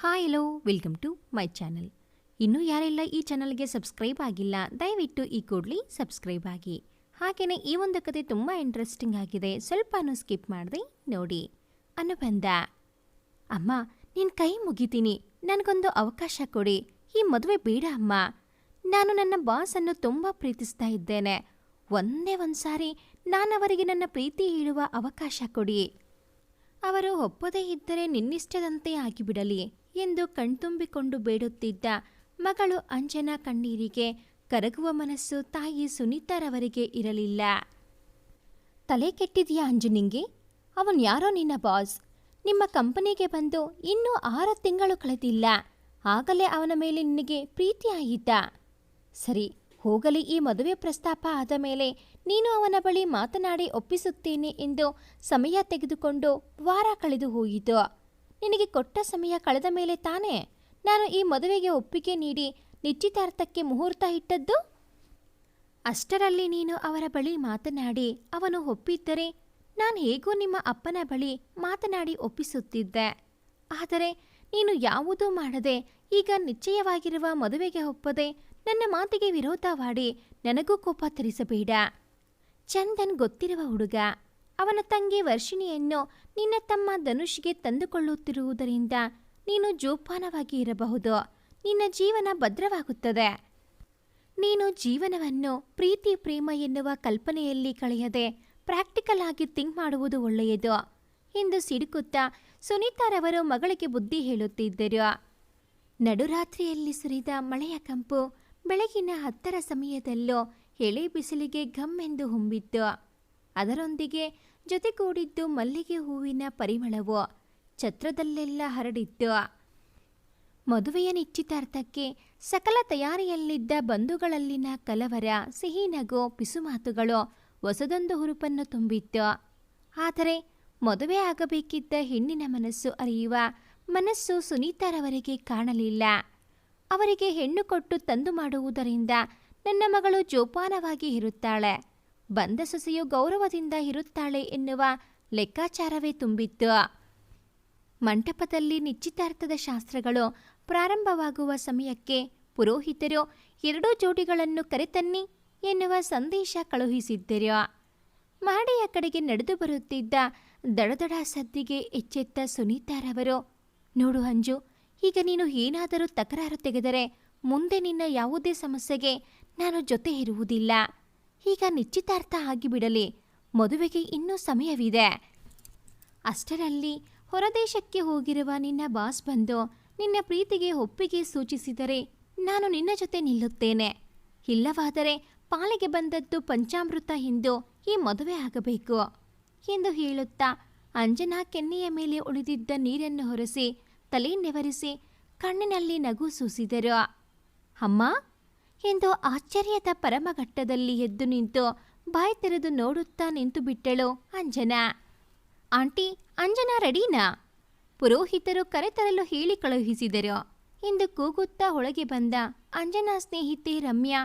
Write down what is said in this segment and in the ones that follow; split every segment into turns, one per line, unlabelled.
Hi hello welcome to my channel. ಇನ್ನೂ ಯಾರೆಲ್ಲ ಈ ಚಾನಲ್ಗೆ ಸಬ್ಸ್ಕ್ರೈಬ್ ಆಗಿಲ್ಲ ದಯವಿಟ್ಟು ಈ ಕೂಡಲೇ ಸಬ್ಸ್ಕ್ರೈಬ್ ಆಗಿ. ಹಾಗೆಯೇ ಈ ಒಂದು ಕತೆ ತುಂಬ ಇಂಟ್ರೆಸ್ಟಿಂಗ್ ಆಗಿದೆ, ಸ್ವಲ್ಪನೂ ಸ್ಕಿಪ್ ಮಾಡದೆ ನೋಡಿ. ಅನುಬಂಧ. ಅಮ್ಮ, ನಿನ್ನ ಕೈ ಮುಗಿತೀನಿ, ನನಗೊಂದು ಅವಕಾಶ ಕೊಡಿ. ಈ ಮದುವೆ ಬೇಡ ಅಮ್ಮ. ನಾನು ನನ್ನ ಬಾಸನ್ನು ತುಂಬ ಪ್ರೀತಿಸ್ತಾ ಇದ್ದೇನೆ. ಒಂದೇ ಒಂದು ಸಾರಿ ನಾನವರಿಗೆ ನನ್ನ ಪ್ರೀತಿ ಹೇಳುವ ಅವಕಾಶ ಕೊಡಿ. ಅವರು ಒಪ್ಪದೇ ಇದ್ದರೆ ನಿನ್ನಿಷ್ಟದಂತೆ ಆಗಿಬಿಡಲಿ ಎಂದು ಕಣ್ತುಂಬಿಕೊಂಡು ಬೇಡುತ್ತಿದ್ದ ಮಗಳು ಅಂಜನಾ ಕಣ್ಣೀರಿಗೆ ಕರಗುವ ಮನಸ್ಸು ತಾಯಿ ಸುನೀತಾರವರಿಗೆ ಇರಲಿಲ್ಲ. ತಲೆ ಕೆಟ್ಟಿದೆಯಾ ಅಂಜು ನಿಂಗೆ? ಅವನು ಯಾರೋ ನಿನ್ನ ಬಾಸ್. ನಿಮ್ಮ ಕಂಪನಿಗೆ ಬಂದು ಇನ್ನೂ 6 ತಿಂಗಳು ಕಳೆದಿಲ್ಲ, ಆಗಲೇ ಅವನ ಮೇಲೆ ನಿನಗೆ ಪ್ರೀತಿ ಆಯಿತಾ? ಸರಿ ಹೋಗಲಿ, ಈ ಮದುವೆ ಪ್ರಸ್ತಾಪ ಆದ ಮೇಲೆ ನೀನು ಅವನ ಬಳಿ ಮಾತನಾಡಿ ಒಪ್ಪಿಸುತ್ತೇನೆ ಎಂದು ಸಮಯ ತೆಗೆದುಕೊಂಡು ವಾರ ಕಳೆದು ಹೋಯಿತು. ನಿನಗೆ ಕೊಟ್ಟ ಸಮಯ ಕಳೆದ ಮೇಲೆ ತಾನೇ ನಾನು ಈ ಮದುವೆಗೆ ಒಪ್ಪಿಗೆ ನೀಡಿ ನಿಶ್ಚಿತಾರ್ಥಕ್ಕೆ ಮುಹೂರ್ತ ಇಟ್ಟದ್ದು. ಅಷ್ಟರಲ್ಲಿ ನೀನು ಅವರ ಬಳಿ ಮಾತನಾಡಿ ಅವನು ಒಪ್ಪಿದ್ದರೆ ನಾನು ಹೇಗೂ ನಿಮ್ಮ ಅಪ್ಪನ ಬಳಿ ಮಾತನಾಡಿ ಒಪ್ಪಿಸುತ್ತಿದ್ದೆ. ಆದರೆ ನೀನು ಯಾವುದೂ ಮಾಡದೆ ಈಗ ನಿಶ್ಚಯವಾಗಿರುವ ಮದುವೆಗೆ ಒಪ್ಪದೆ ನನ್ನ ಮಾತಿಗೆ ವಿರೋಧವಾಡಿ ನನಗೂ ಕೋಪ ತರಿಸಬೇಡ. ಚಂದನ್ ಗೊತ್ತಿರುವ ಹುಡುಗ. ಅವನ ತಂಗಿ ವರ್ಷಿಣಿಯನ್ನು ನಿನ್ನ ತಮ್ಮ ಧನುಷ್ಗೆ ತಂದುಕೊಳ್ಳುತ್ತಿರುವುದರಿಂದ ನೀನು ಜೋಪಾನವಾಗಿ ಇರಬಹುದು. ನಿನ್ನ ಜೀವನ ಭದ್ರವಾಗುತ್ತದೆ. ನೀನು ಜೀವನವನ್ನು ಪ್ರೀತಿ ಪ್ರೇಮ ಎನ್ನುವ ಕಲ್ಪನೆಯಲ್ಲಿ ಕಳೆಯದೆ ಪ್ರಾಕ್ಟಿಕಲ್ ಆಗಿ ಥಿಂಕ್ ಮಾಡುವುದು ಒಳ್ಳೆಯದು ಎಂದು ಸಿಡುಕುತ್ತಾ ಸುನೀತಾರವರು ಮಗಳಿಗೆ ಬುದ್ಧಿ ಹೇಳುತ್ತಿದ್ದರು. ನಡುರಾತ್ರಿಯಲ್ಲಿ ಸುರಿದ ಮಳೆಯ ಕಂಪು ಬೆಳಗಿನ 10ರ ಸಮಯದಲ್ಲೂ ಎಳೆ ಬಿಸಿಲಿಗೆ ಘಮ್ಮೆಂದು ಹೊಂಬಿತ್ತು. ಅದರೊಂದಿಗೆ ಜೊತೆಗೂಡಿದ್ದು ಮಲ್ಲಿಗೆ ಹೂವಿನ ಪರಿಮಳವು ಛತ್ರದಲ್ಲೆಲ್ಲ ಹರಡಿತ್ತು. ಮದುವೆಯ ನಿಶ್ಚಿತಾರ್ಥಕ್ಕೆ ಸಕಲ ತಯಾರಿಯಲ್ಲಿದ್ದ ಬಂಧುಗಳಲ್ಲಿನ ಕಲವರ, ಸಿಹಿ ನಗು, ಪಿಸುಮಾತುಗಳು ಹೊಸದೊಂದು ಹುರುಪನ್ನು ತುಂಬಿತ್ತು. ಆದರೆ ಮದುವೆ ಆಗಬೇಕಿದ್ದ ಹೆಣ್ಣಿನ ಮನಸ್ಸು ಅರಿಯುವ ಮನಸ್ಸು ಸುನೀತಾರವರಿಗೆ ಕಾಣಲಿಲ್ಲ. ಅವರಿಗೆ ಹೆಣ್ಣು ಕೊಟ್ಟು ತಂದು ಮಾಡುವುದರಿಂದ ನನ್ನ ಮಗಳು ಜೋಪಾನವಾಗಿ ಇರುತ್ತಾಳೆ, ಬಂದ ಸೊಸೆಯು ಗೌರವದಿಂದ ಇರುತ್ತಾಳೆ ಎನ್ನುವ ಲೆಕ್ಕಾಚಾರವೇ ತುಂಬಿತ್ತು. ಮಂಟಪದಲ್ಲಿ ನಿಶ್ಚಿತಾರ್ಥದ ಶಾಸ್ತ್ರಗಳು ಪ್ರಾರಂಭವಾಗುವ ಸಮಯಕ್ಕೆ ಪುರೋಹಿತರು 2 ಜೋಡಿಗಳನ್ನು ಕರೆತನ್ನಿ ಎನ್ನುವ ಸಂದೇಶ ಕಳುಹಿಸಿದ್ದರು. ಮಹಡಿಯ ಕಡೆಗೆ ನಡೆದು ಬರುತ್ತಿದ್ದ ದಡದಡ ಸದ್ದಿಗೆ ಎಚ್ಚೆತ್ತ ಸುನೀತಾರವರು, ನೋಡು ಅಂಜು, ಈಗ ನೀನು ಏನಾದರೂ ತಕರಾರು ತೆಗೆದರೆ ಮುಂದೆ ನಿನ್ನ ಯಾವುದೇ ಸಮಸ್ಯೆಗೆ ನಾನು ಜೊತೆ ಇರುವುದಿಲ್ಲ. ಈಗ ನಿಶ್ಚಿತಾರ್ಥ ಆಗಿಬಿಡಲಿ, ಮದುವೆಗೆ ಇನ್ನೂ ಸಮಯವಿದೆ. ಅಷ್ಟರಲ್ಲಿ ಹೊರದೇಶಕ್ಕೆ ಹೋಗಿರುವ ನಿನ್ನ ಬಾಸ್ ಬಂದು ನಿನ್ನ ಪ್ರೀತಿಗೆ ಒಪ್ಪಿಗೆ ಸೂಚಿಸಿದರೆ ನಾನು ನಿನ್ನ ಜೊತೆ ನಿಲ್ಲುತ್ತೇನೆ. ಇಲ್ಲವಾದರೆ ಪಾಲಿಗೆ ಬಂದದ್ದು ಪಂಚಾಮೃತ ಎಂದು ಈ ಮದುವೆ ಆಗಬೇಕು ಎಂದು ಹೇಳುತ್ತಾ ಅಂಜನಾ ಕೆನ್ನೆಯ ಮೇಲೆ ಉಳಿದಿದ್ದ ನೀರನ್ನು ಹೊರಸಿ ತಲೆ ನೆವರಿಸಿ ಕಣ್ಣಿನಲ್ಲಿ ನಗು ಸೂಸಿದರು. ಅಮ್ಮ ಎಂದು ಆಶ್ಚರ್ಯದ ಪರಮಘಟ್ಟದಲ್ಲಿ ಎದ್ದು ನಿಂತು ಬಾಯಿ ತೆರೆದು ನೋಡುತ್ತಾ ನಿಂತು ಬಿಟ್ಟಳು ಅಂಜನಾ. ಆಂಟಿ, ಅಂಜನಾ ರೆಡಿನಾ? ಪುರೋಹಿತರು ಕರೆತರಲು ಹೇಳಿ ಕಳುಹಿಸಿದರು ಎಂದು ಕೂಗುತ್ತಾ ಒಳಗೆ ಬಂದ ಅಂಜನಾ ಸ್ನೇಹಿತೆ ರಮ್ಯಾ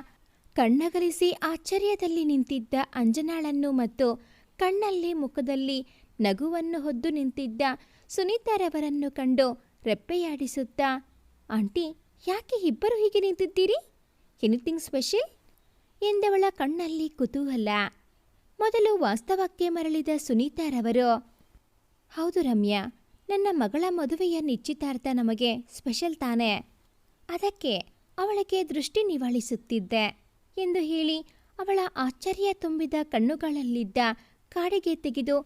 ಕಣ್ಣಗಲಿಸಿ ಆಶ್ಚರ್ಯದಲ್ಲಿ ನಿಂತಿದ್ದ ಅಂಜನಾಳನ್ನು ಮತ್ತು ಕಣ್ಣಲ್ಲಿ ಮುಖದಲ್ಲಿ ನಗುವನ್ನು ಹೊದ್ದು ನಿಂತಿದ್ದ ಸುನೀತಾರವರನ್ನು ಕಂಡು ರೆಪ್ಪೆಯಾಡಿಸುತ್ತಾ, ಆಂಟಿ, ಯಾಕೆ ಇಬ್ಬರು ಹೀಗೆ ನಿಂತಿದ್ದೀರಿ? ಎನಿಥಿಂಗ್ ಸ್ಪೆಷಲ್ ಎಂದವಳ ಕಣ್ಣಲ್ಲಿ ಕುತೂಹಲ. ಮೊದಲು ವಾಸ್ತವಕ್ಕೆ ಮರಳಿದ ಸುನೀತಾರವರು, ಹೌದು ರಮ್ಯಾ, ನನ್ನ ಮಗಳ ಮದುವೆಯ ನಿಶ್ಚಿತಾರ್ಥ ನಮಗೆ ಸ್ಪೆಷಲ್ ತಾನೇ, ಅದಕ್ಕೆ ಅವಳಿಗೆ ದೃಷ್ಟಿ ನಿವಾಳಿಸುತ್ತಿದ್ದೆ ಎಂದು ಹೇಳಿ ಅವಳ ಆಶ್ಚರ್ಯ ತುಂಬಿದ ಕಣ್ಣುಗಳಲ್ಲಿದ್ದ ಕಾಡಿಗೆ ತೆಗೆದು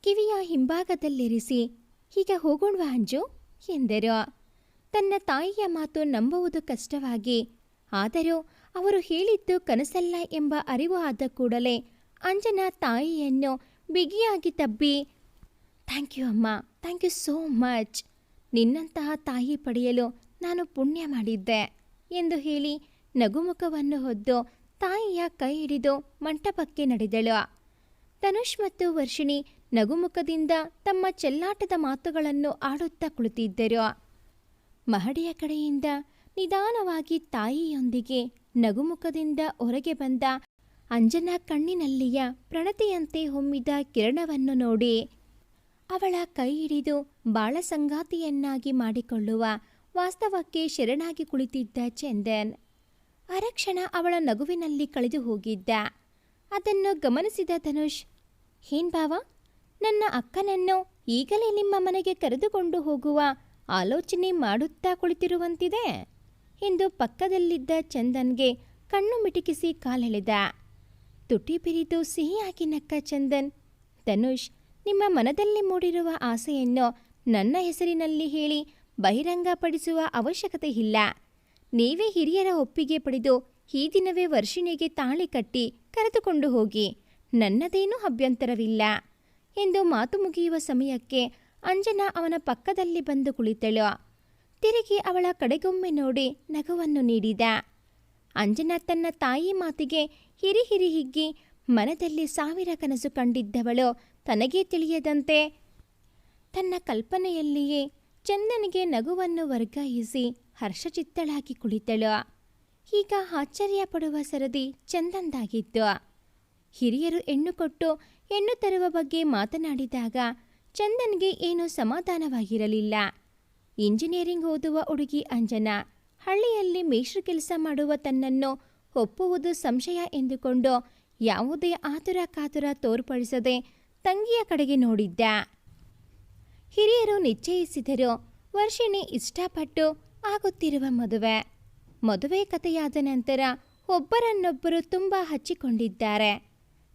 ಕಿವಿಯ ಹಿಂಭಾಗದಲ್ಲಿರಿಸಿ, ಈಗ ಹೋಗೋಣವಾ ಅಂಜು ಎಂದರು. ತನ್ನ ತಾಯಿಯ ಮಾತು ನಂಬುವುದು ಕಷ್ಟವಾಗಿ, ಆದರೂ ಅವರು ಹೇಳಿದ್ದು ಕನಸಲ್ಲ ಎಂಬ ಅರಿವು ಆದ ಕೂಡಲೇ ಅಂಜನಾ ತಾಯಿಯನ್ನು ಬಿಗಿಯಾಗಿ ತಬ್ಬಿ, ಥ್ಯಾಂಕ್ ಯು ಅಮ್ಮ, ಥ್ಯಾಂಕ್ ಯು ಸೋ ಮಚ್. ನಿನ್ನಂತಹ ತಾಯಿ ಪಡೆಯಲು ನಾನು ಪುಣ್ಯ ಮಾಡಿದ್ದೆ ಎಂದು ಹೇಳಿ ನಗುಮುಖವನ್ನು ಹೊದ್ದು ತಾಯಿಯ ಕೈ ಹಿಡಿದು ಮಂಟಪಕ್ಕೆ ನಡೆದಳು. ಧನುಷ್ ಮತ್ತು ವರ್ಷಿಣಿ ನಗುಮುಖದಿಂದ ತಮ್ಮ ಚೆಲ್ಲಾಟದ ಮಾತುಗಳನ್ನು ಆಡುತ್ತಾ ಕುಳಿತಿದ್ದರು. ಮಹಡಿಯ ಕಡೆಯಿಂದ ನಿಧಾನವಾಗಿ ತಾಯಿಯೊಂದಿಗೆ ನಗುಮುಖದಿಂದ ಹೊರಗೆ ಬಂದ ಅಂಜನಾ ಕಣ್ಣಿನಲ್ಲಿಯ ಪ್ರಣತಿಯಂತೆ ಹೊಮ್ಮಿದ ಕಿರಣವನ್ನು ನೋಡಿ ಅವಳ ಕೈ ಹಿಡಿದು ಬಾಳ ಸಂಗಾತಿಯನ್ನಾಗಿ ಮಾಡಿಕೊಳ್ಳುವ ವಾಸ್ತವಕ್ಕೆ ಶರಣಾಗಿ ಕುಳಿತಿದ್ದ ಚಂದನ್ ಅರಕ್ಷಣ ಅವಳ ನಗುವಿನಲ್ಲಿ ಕಳೆದು ಹೋಗಿದ್ದ. ಅದನ್ನು ಗಮನಿಸಿದ ಧನುಷ್, ಏನ್ ಭಾವ, ನನ್ನ ಅಕ್ಕನನ್ನು ಈಗಲೇ ನಿಮ್ಮ ಮನೆಗೆ ಕರೆದುಕೊಂಡು ಹೋಗುವ ಆಲೋಚನೆ ಮಾಡುತ್ತಾ ಕುಳಿತಿರುವಂತಿದೆ ಎಂದು ಪಕ್ಕದಲ್ಲಿದ್ದ ಚಂದನ್ಗೆ ಕಣ್ಣು ಮಿಟುಕಿಸಿ ಕಾಲೆಳೆದ. ತುಟಿ ಬಿರಿದು ಸಿಹಿಯಾಗಿ ನಕ್ಕ ಚಂದನ್, ಧನುಷ್, ನಿಮ್ಮ ಮನದಲ್ಲಿ ಮೂಡಿರುವ ಆಸೆಯನ್ನು ನನ್ನ ಹೆಸರಿನಲ್ಲಿ ಹೇಳಿ ಬಹಿರಂಗಪಡಿಸುವ ಅವಶ್ಯಕತೆ ಇಲ್ಲ. ನೀವೇ ಹಿರಿಯರ ಒಪ್ಪಿಗೆ ಪಡೆದು ಈ ದಿನವೇ ವರ್ಷಿಣಿಗೆ ತಾಳಿ ಕಟ್ಟಿ ಕರೆದುಕೊಂಡು ಹೋಗಿ, ನನ್ನದೇನೂ ಅಭ್ಯಂತರವಿಲ್ಲ ಎಂದು ಮಾತು ಮುಗಿಯುವ ಸಮಯಕ್ಕೆ ಅಂಜನಾ ಅವನ ಪಕ್ಕದಲ್ಲಿ ಬಂದು ಕುಳಿತಳು. ತಿರುಗಿ ಅವಳ ಕಡೆಗೊಮ್ಮೆ ನೋಡಿ ನಗುವನ್ನು ನೀಡಿದ. ಅಂಜನಾ ತನ್ನ ತಾಯಿ ಮಾತಿಗೆ ಹಿರಿ ಹಿಗ್ಗಿ ಮನದಲ್ಲಿ ಸಾವಿರ ಕನಸು ಕಂಡಿದ್ದವಳು ತನಗೇ ತಿಳಿಯದಂತೆ ತನ್ನ ಕಲ್ಪನೆಯಲ್ಲಿಯೇ ಚಂದನಿಗೆ ನಗುವನ್ನು ವರ್ಗಾಯಿಸಿ ಹರ್ಷಚಿತ್ತಳಾಗಿ ಕುಳಿತಳು. ಈಗ ಆಶ್ಚರ್ಯ ಪಡುವ ಸರದಿ ಚಂದಂದಾಗಿತ್ತು. ಹಿರಿಯರು ಹೆಣ್ಣು ಕೊಟ್ಟು ಹೆಣ್ಣು ತರುವ ಬಗ್ಗೆ ಮಾತನಾಡಿದಾಗ ಚಂದನ್ಗೆ ಏನೂ ಸಮಾಧಾನವಾಗಿರಲಿಲ್ಲ. ಇಂಜಿನಿಯರಿಂಗ್ ಓದುವ ಹುಡುಗಿ ಅಂಜನಾ ಹಳ್ಳಿಯಲ್ಲಿ ಮೇಷ್ಟ್ರ ಕೆಲಸ ಮಾಡುವ ತನ್ನನ್ನು ಒಪ್ಪುವುದು ಸಂಶಯ ಎಂದುಕೊಂಡು ಯಾವುದೇ ಆತುರ ಕಾತುರ ತೋರ್ಪಡಿಸದೆ ತಂಗಿಯ ಕಡೆಗೆ ನೋಡಿದ್ದ. ಹಿರಿಯರು ನಿಶ್ಚಯಿಸಿದರು. ವರ್ಷಿಣಿ ಇಷ್ಟಪಟ್ಟು ಆಗುತ್ತಿರುವ ಮದುವೆ ಕಥೆಯಾದ ನಂತರ ಒಬ್ಬರನ್ನೊಬ್ಬರು ತುಂಬ ಹಚ್ಚಿಕೊಂಡಿದ್ದಾರೆ.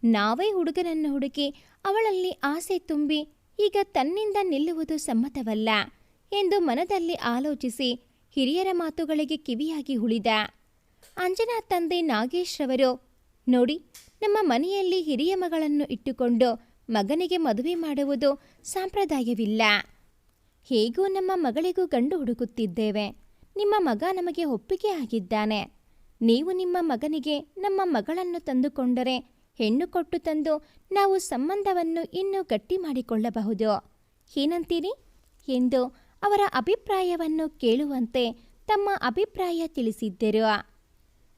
ನಾವೇ ಹುಡುಗನನ್ನು ಹುಡುಕಿ ಅವಳಲ್ಲಿ ಆಸೆ ತುಂಬಿ ಈಗ ತನ್ನಿಂದ ನಿಲ್ಲುವುದು ಸಮ್ಮತವಲ್ಲ ಎಂದು ಮನದಲ್ಲಿ ಆಲೋಚಿಸಿ ಹಿರಿಯರ ಮಾತುಗಳಿಗೆ ಕಿವಿಯಾಗಿ ಉಳಿದ. ಅಂಜನಾ ತಂದೆ ನಾಗೇಶ್ ರವರು, ನೋಡಿ, ನಮ್ಮ ಮನೆಯಲ್ಲಿ ಹಿರಿಯ ಮಗಳನ್ನು ಇಟ್ಟುಕೊಂಡು ಮಗನಿಗೆ ಮದುವೆ ಮಾಡುವುದು ಸಂಪ್ರದಾಯವಿಲ್ಲ. ಹೇಗೂ ನಮ್ಮ ಮಗಳಿಗೂ ಗಂಡು ಹುಡುಕುತ್ತಿದ್ದೇವೆ. ನಿಮ್ಮ ಮಗ ನಮಗೆ ಒಪ್ಪಿಗೆ ಆಗಿದ್ದಾನೆ. ನೀವು ನಿಮ್ಮ ಮಗನಿಗೆ ನಮ್ಮ ಮಗಳನ್ನು ತಂದುಕೊಂಡರೆ ಹೆಣ್ಣು ಕೊಟ್ಟು ತಂದು ನಾವು ಸಂಬಂಧವನ್ನು ಇನ್ನೂ ಗಟ್ಟಿ ಮಾಡಿಕೊಳ್ಳಬಹುದು. ಏನಂತೀರಿ ಎಂದು ಅವರ ಅಭಿಪ್ರಾಯವನ್ನು ಕೇಳುವಂತೆ ತಮ್ಮ ಅಭಿಪ್ರಾಯ ತಿಳಿಸಿದ್ದರು.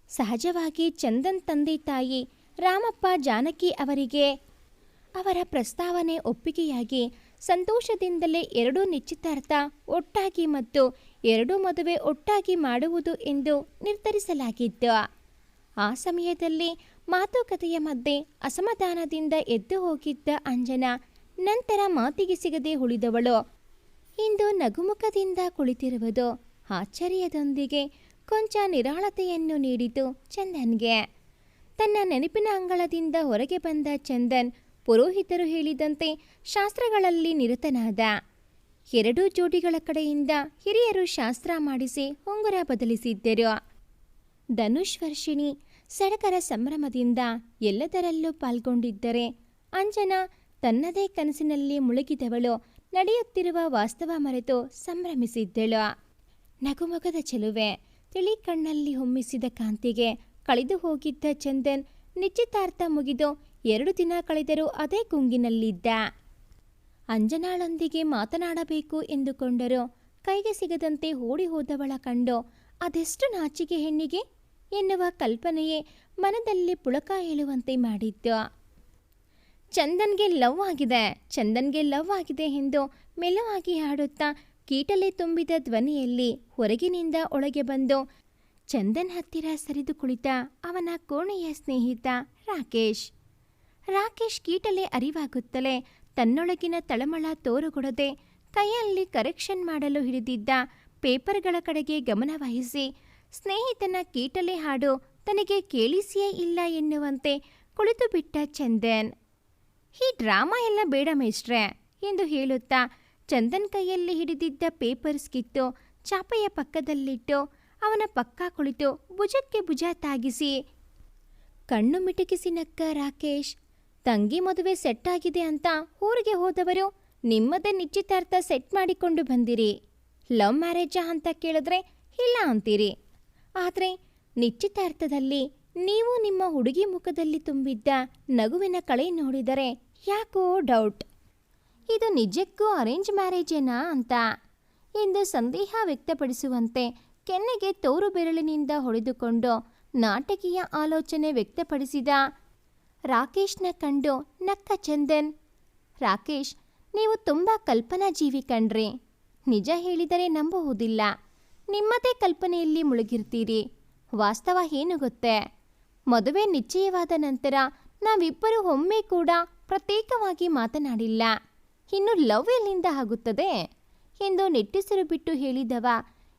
ಸಹಜವಾಗಿ ಚಂದನ್ ತಂದೆ ತಾಯಿ ರಾಮಪ್ಪ ಜಾನಕಿ ಅವರಿಗೆ ಅವರ ಪ್ರಸ್ತಾವನೆ ಒಪ್ಪಿಗೆಯಾಗಿ ಸಂತೋಷದಿಂದಲೇ ಎರಡೂ ನಿಶ್ಚಿತಾರ್ಥ ಒಟ್ಟಾಗಿ ಮತ್ತು ಎರಡೂ ಮದುವೆ ಒಟ್ಟಾಗಿ ಮಾಡುವುದು ಎಂದು ನಿರ್ಧರಿಸಲಾಗಿತ್ತು. ಆ ಸಮಯದಲ್ಲಿ ಮಾತುಕತೆಯ ಮಧ್ಯೆ ಅಸಮಾಧಾನದಿಂದ ಎದ್ದು ಹೋಗಿದ್ದ ಅಂಜನಾ ನಂತರ ಮಾತಿಗೆ ಸಿಗದೆ ಉಳಿದವಳು ಇಂದು ನಗುಮುಖದಿಂದ ಕುಳಿತಿರುವುದು ಆಶ್ಚರ್ಯದೊಂದಿಗೆ ಕೊಂಚ ನಿರಾಳತೆಯನ್ನು ನೀಡಿತು ಚಂದನ್ಗೆ. ತನ್ನ ನೆನಪಿನ ಅಂಗಳದಿಂದ ಹೊರಗೆ ಬಂದ ಚಂದನ್ ಪುರೋಹಿತರು ಹೇಳಿದಂತೆ ಶಾಸ್ತ್ರಗಳಲ್ಲಿ ನಿರತನಾದ. ಎರಡೂ ಜೋಡಿಗಳ ಕಡೆಯಿಂದ ಹಿರಿಯರು ಶಾಸ್ತ್ರ ಮಾಡಿಸಿ ಉಂಗುರ ಬದಲಿಸಿದ್ದರು. ಧನುಷ್ ವರ್ಷಿಣಿ ಸಡಗರ ಸಂಭ್ರಮದಿಂದ ಎಲ್ಲದರಲ್ಲೂ ಪಾಲ್ಗೊಂಡಿದ್ದರೆ ಅಂಜನಾ ತನ್ನದೇ ಕನಸಿನಲ್ಲಿ ಮುಳುಗಿದವಳು ನಡೆಯುತ್ತಿರುವ ವಾಸ್ತವ ಮರೆತು ಸಂಭ್ರಮಿಸಿದ್ದಳು. ನಗುಮೊಗದ ಚೆಲುವೆ, ತಿಳಿ ಕಣ್ಣಲ್ಲಿ ಹೊಮ್ಮಿಸಿದ ಕಾಂತಿಗೆ ಕಳೆದು ಹೋಗಿದ್ದ ಚಂದನ್ ನಿಶ್ಚಿತಾರ್ಥ ಮುಗಿದು 2 ದಿನ ಕಳೆದರೂ ಅದೇ ಗುಂಗಿನಲ್ಲಿದ್ದ. ಅಂಜನಾಳೊಂದಿಗೆ ಮಾತನಾಡಬೇಕು ಎಂದುಕೊಂಡರೂ ಕೈಗೆ ಸಿಗದಂತೆ ಓಡಿ ಹೋದವಳ ಕಂಡು ಅದೆಷ್ಟು ನಾಚಿಕೆ ಹೆಣ್ಣಿಗೆ ಎನ್ನುವ ಕಲ್ಪನೆಯೇ ಮನದಲ್ಲಿ ಪುಳಕ ಏಳುವಂತೆ ಮಾಡಿತ್ತು. ಚಂದನ್ಗೆ ಲವ್ ಆಗಿದೆ ಎಂದು ಮೆಲ್ಲವಾಗಿ ಹಾಡುತ್ತಾ ಕೀಟಲೆ ತುಂಬಿದ ಧ್ವನಿಯಲ್ಲಿ ಹೊರಗಿನಿಂದ ಒಳಗೆ ಬಂದು ಚಂದನ್ ಹತ್ತಿರ ಸರಿದು ಕುಳಿತ ಅವನ ಕೋಣೆಯ ಸ್ನೇಹಿತ ರಾಕೇಶ್ ಕೀಟಲೆ ಅರಿವಾಗುತ್ತಲೇ ತನ್ನೊಳಗಿನ ತಳಮಳ ತೋರುಗೊಡದೆ ಕೈಯಲ್ಲಿ ಕರೆಕ್ಷನ್ ಮಾಡಲು ಹಿಡಿದಿದ್ದ ಪೇಪರ್ಗಳ ಕಡೆಗೆ ಗಮನವಹಿಸಿ ಸ್ನೇಹಿತನ ಕೀಟಲೆ ಹಾಡು ತನಗೆ ಕೇಳಿಸಿಯೇ ಇಲ್ಲ ಎನ್ನುವಂತೆ ಕುಳಿತು ಬಿಟ್ಟ ಚಂದನ್. ಈ ಡ್ರಾಮಾ ಎಲ್ಲ ಬೇಡ ಮೇಷ್ಟ್ರೆ ಎಂದು ಹೇಳುತ್ತಾ ಚಂದನ್ ಕೈಯಲ್ಲಿ ಹಿಡಿದಿದ್ದ ಪೇಪರ್ಸ್ ಕಿತ್ತು ಚಾಪೆಯ ಪಕ್ಕದಲ್ಲಿಟ್ಟು ಅವನ ಪಕ್ಕ ಕುಳಿತು ಭುಜಕ್ಕೆ ಭುಜ ತಾಗಿಸಿ ಕಣ್ಣು ಮಿಟುಕಿಸಿ ನಕ್ಕ ರಾಕೇಶ್. ತಂಗಿ ಮದುವೆ ಸೆಟ್ ಆಗಿದೆ ಅಂತ ಊರಿಗೆ ಹೋದವರು ನಿಮ್ಮದೇ ನಿಶ್ಚಿತಾರ್ಥ ಸೆಟ್ ಮಾಡಿಕೊಂಡು ಬಂದಿರಿ. ಲವ್ ಮ್ಯಾರೇಜಾ ಅಂತ ಕೇಳಿದ್ರೆ ಇಲ್ಲ ಅಂತೀರಿ. ಆದರೆ ನಿಶ್ಚಿತಾರ್ಥದಲ್ಲಿ ನೀವು ನಿಮ್ಮ ಹುಡುಗಿ ಮುಖದಲ್ಲಿ ತುಂಬಿದ್ದ ನಗುವಿನ ಕಳೆ ನೋಡಿದರೆ ಯಾಕೋ ಡೌಟ್. ಇದು ನಿಜಕ್ಕೂ ಅರೇಂಜ್ ಮ್ಯಾರೇಜೇನಾ ಅಂತ ಎಂದು ಸಂದೇಹ ವ್ಯಕ್ತಪಡಿಸುವಂತೆ ಕೆನ್ನೆಗೆ ತೋರು ಬೆರಳಿನಿಂದ ಹೊಡೆದುಕೊಂಡು ನಾಟಕೀಯ ಆಲೋಚನೆ ವ್ಯಕ್ತಪಡಿಸಿದ ರಾಕೇಶ್ನ ಕಂಡು ನಕ್ಕ ಚಂದನ್. ರಾಕೇಶ್, ನೀವು ತುಂಬ ಕಲ್ಪನಾ ಜೀವಿ ಕಣ್ರಿ. ನಿಜ ಹೇಳಿದರೆ ನಂಬುವುದಿಲ್ಲ. ನಿಮ್ಮದೇ ಕಲ್ಪನೆಯಲ್ಲಿ ಮುಳುಗಿರ್ತೀರಿ. ವಾಸ್ತವ ಏನು ಗೊತ್ತೇ? ಮದುವೆ ನಿಶ್ಚಯವಾದ ನಂತರ ನಾವಿಬ್ಬರೂ ಒಮ್ಮೆ ಕೂಡ ಪ್ರತ್ಯೇಕವಾಗಿ ಮಾತನಾಡಿಲ್ಲ. ಇನ್ನು ಲವ್ ಎಲ್ಲಿಂದ ಆಗುತ್ತದೆ ಎಂದು ನಿಟ್ಟುಸಿರು ಬಿಟ್ಟು ಹೇಳಿದವ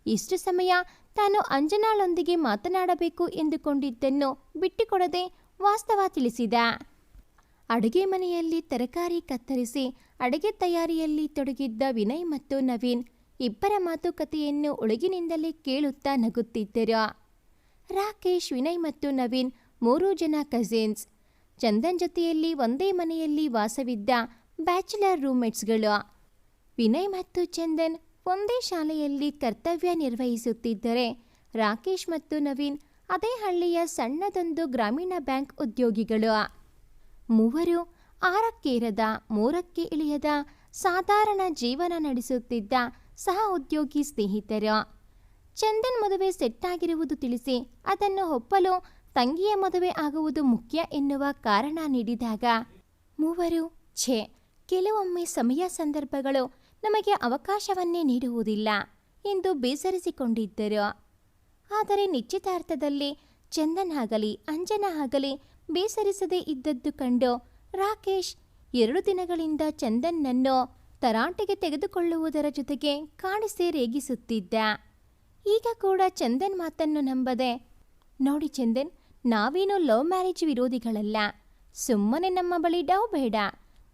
ಇಷ್ಟು ಸಮಯ ತಾನು ಅಂಜನಾಳೊಂದಿಗೆ ಮಾತನಾಡಬೇಕು ಎಂದುಕೊಂಡಿದ್ದನ್ನು ಬಿಟ್ಟುಕೊಡದೆ ವಾಸ್ತವ ತಿಳಿಸಿದ. ಅಡುಗೆ ಮನೆಯಲ್ಲಿ ತರಕಾರಿ ಕತ್ತರಿಸಿ ಅಡುಗೆ ತಯಾರಿಯಲ್ಲಿ ತೊಡಗಿದ್ದ ವಿನಯ್ ಮತ್ತು ನವೀನ್ ಇಬ್ಬರ ಮಾತುಕತೆಯನ್ನು ಒಳಗಿನಿಂದಲೇ ಕೇಳುತ್ತಾ ನಗುತ್ತಿದ್ದರು. ರಾಕೇಶ್, ವಿನಯ್ ಮತ್ತು ನವೀನ್ 3 ಜನ ಕಸಿನ್ಸ್. ಚಂದನ್ ಜೊತೆಯಲ್ಲಿ ಒಂದೇ ಮನೆಯಲ್ಲಿ ವಾಸವಿದ್ದ ಬ್ಯಾಚುಲರ್ ರೂಮ್ಮೇಟ್ಸ್ಗಳು. ವಿನಯ್ ಮತ್ತು ಚಂದನ್ ಒಂದೇ ಶಾಲೆಯಲ್ಲಿ ಕರ್ತವ್ಯ ನಿರ್ವಹಿಸುತ್ತಿದ್ದರೆ ರಾಕೇಶ್ ಮತ್ತು ನವೀನ್ ಅದೇ ಹಳ್ಳಿಯ ಸಣ್ಣದೊಂದು ಗ್ರಾಮೀಣ ಬ್ಯಾಂಕ್ ಉದ್ಯೋಗಿಗಳು. ಮೂವರು 6ಕ್ಕೇರದ 3ಕ್ಕೆ ಇಳಿಯದ ಸಾಧಾರಣ ಜೀವನ ನಡೆಸುತ್ತಿದ್ದ ಸಹ ಉದ್ಯೋಗಿ ಸ್ನೇಹಿತರು. ಚಂದನ್ ಮದುವೆ ಸೆಟ್ ಆಗಿರುವುದು ತಿಳಿಸಿ ಅದನ್ನು ಒಪ್ಪಲು ತಂಗಿಯ ಮದುವೆ ಆಗುವುದು ಮುಖ್ಯ ಎನ್ನುವ ಕಾರಣ ನೀಡಿದಾಗ ಮೂವರು ಕೆಲವೊಮ್ಮೆ ಸಮಯ ಸಂದರ್ಭಗಳು ನಮಗೆ ಅವಕಾಶವನ್ನೇ ನೀಡುವುದಿಲ್ಲ ಎಂದು ಬೇಸರಿಸಿಕೊಂಡಿದ್ದರು. ಆದರೆ ನಿಶ್ಚಿತಾರ್ಥದಲ್ಲಿ ಚಂದನ್ ಆಗಲಿ ಅಂಜನಾ ಆಗಲಿ ಬೇಸರಿಸದೇ ಇದ್ದದ್ದು ಕಂಡು ರಾಕೇಶ್ 2 ದಿನಗಳಿಂದ ಚಂದನ್ನನ್ನು ತರಾಟೆಗೆ ತೆಗೆದುಕೊಳ್ಳುವುದರ ಜೊತೆಗೆ ಕಾಡಿಸಿ ರೇಗಿಸುತ್ತಿದ್ದ. ಈಗ ಕೂಡ ಚಂದನ್ ಮಾತನ್ನು ನಂಬದೆ, ನೋಡಿ ಚಂದನ್, ನಾವೇನು ಲವ್ ಮ್ಯಾರೇಜ್ ವಿರೋಧಿಗಳಲ್ಲ. ಸುಮ್ಮನೆ ನಮ್ಮ ಬಳಿ ಡವ್ ಬೇಡ.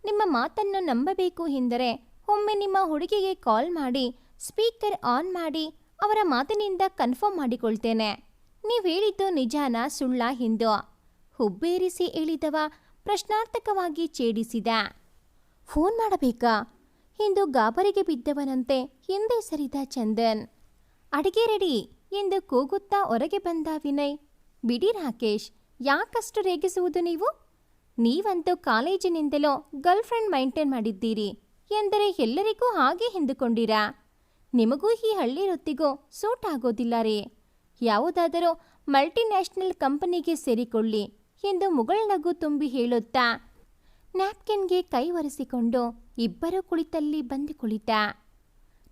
ನಿಮ್ಮ ಮಾತನ್ನು ನಂಬಬೇಕು ಎಂದರೆ ಒಮ್ಮೆ ನಿಮ್ಮ ಹುಡುಗಿಗೆ ಕಾಲ್ ಮಾಡಿ ಸ್ಪೀಕರ್ ಆನ್ ಮಾಡಿ ಅವರ ಮಾತಿನಿಂದ ಕನ್ಫರ್ಮ್ ಮಾಡಿಕೊಳ್ತೇನೆ. ನೀವು ಹೇಳಿದ್ದು ನಿಜಾನ ಸುಳ್ಳ ಎಂದು ಹುಬ್ಬೇರಿಸಿ ಹೇಳಿದವ ಪ್ರಶ್ನಾರ್ಥಕವಾಗಿ ಛೇಡಿಸಿದ. ಫೋನ್ ಮಾಡಬೇಕಾ ಎಂದು ಗಾಬರಿಗೆ ಬಿದ್ದವನಂತೆ ಹಿಂದೆ ಸರಿದ ಚಂದನ್. ಅಡಿಗೆ ರೆಡಿ ಎಂದು ಕೂಗುತ್ತಾ ಹೊರಗೆ ಬಂದ ವಿನಯ್. ಬಿಡಿ ರಾಕೇಶ್, ಯಾಕಷ್ಟು ರೇಗಿಸುವುದು ನೀವು? ನೀವಂತೂ ಕಾಲೇಜಿನಿಂದಲೋ ಗರ್ಲ್ ಫ್ರೆಂಡ್ ಮೈಂಟೈನ್ ಮಾಡಿದ್ದೀರಿ ಎಂದರೆ ಎಲ್ಲರಿಗೂ ಹಾಗೆ ಎಂದುಕೊಂಡಿರಾ? ನಿಮಗೂ ಈ ಹಳ್ಳಿ ವೃತ್ತಿಗೂ ಸೂಟ್ ಆಗೋದಿಲ್ಲ ರೀ. ಯಾವುದಾದರೂ ಮಲ್ಟಿನ್ಯಾಷನಲ್ ಕಂಪನಿಗೆ ಸೇರಿಕೊಳ್ಳಿ ಎಂದು ಮುಗುಳ್ನಗು ತುಂಬಿ ಹೇಳುತ್ತಾ ನ್ಯಾಪ್ಕಿನ್ಗೆ ಕೈ ಒರೆಸಿಕೊಂಡು ಇಬ್ಬರೂ ಕುಳಿತಲ್ಲಿ ಬಂದು ಕುಳಿತ.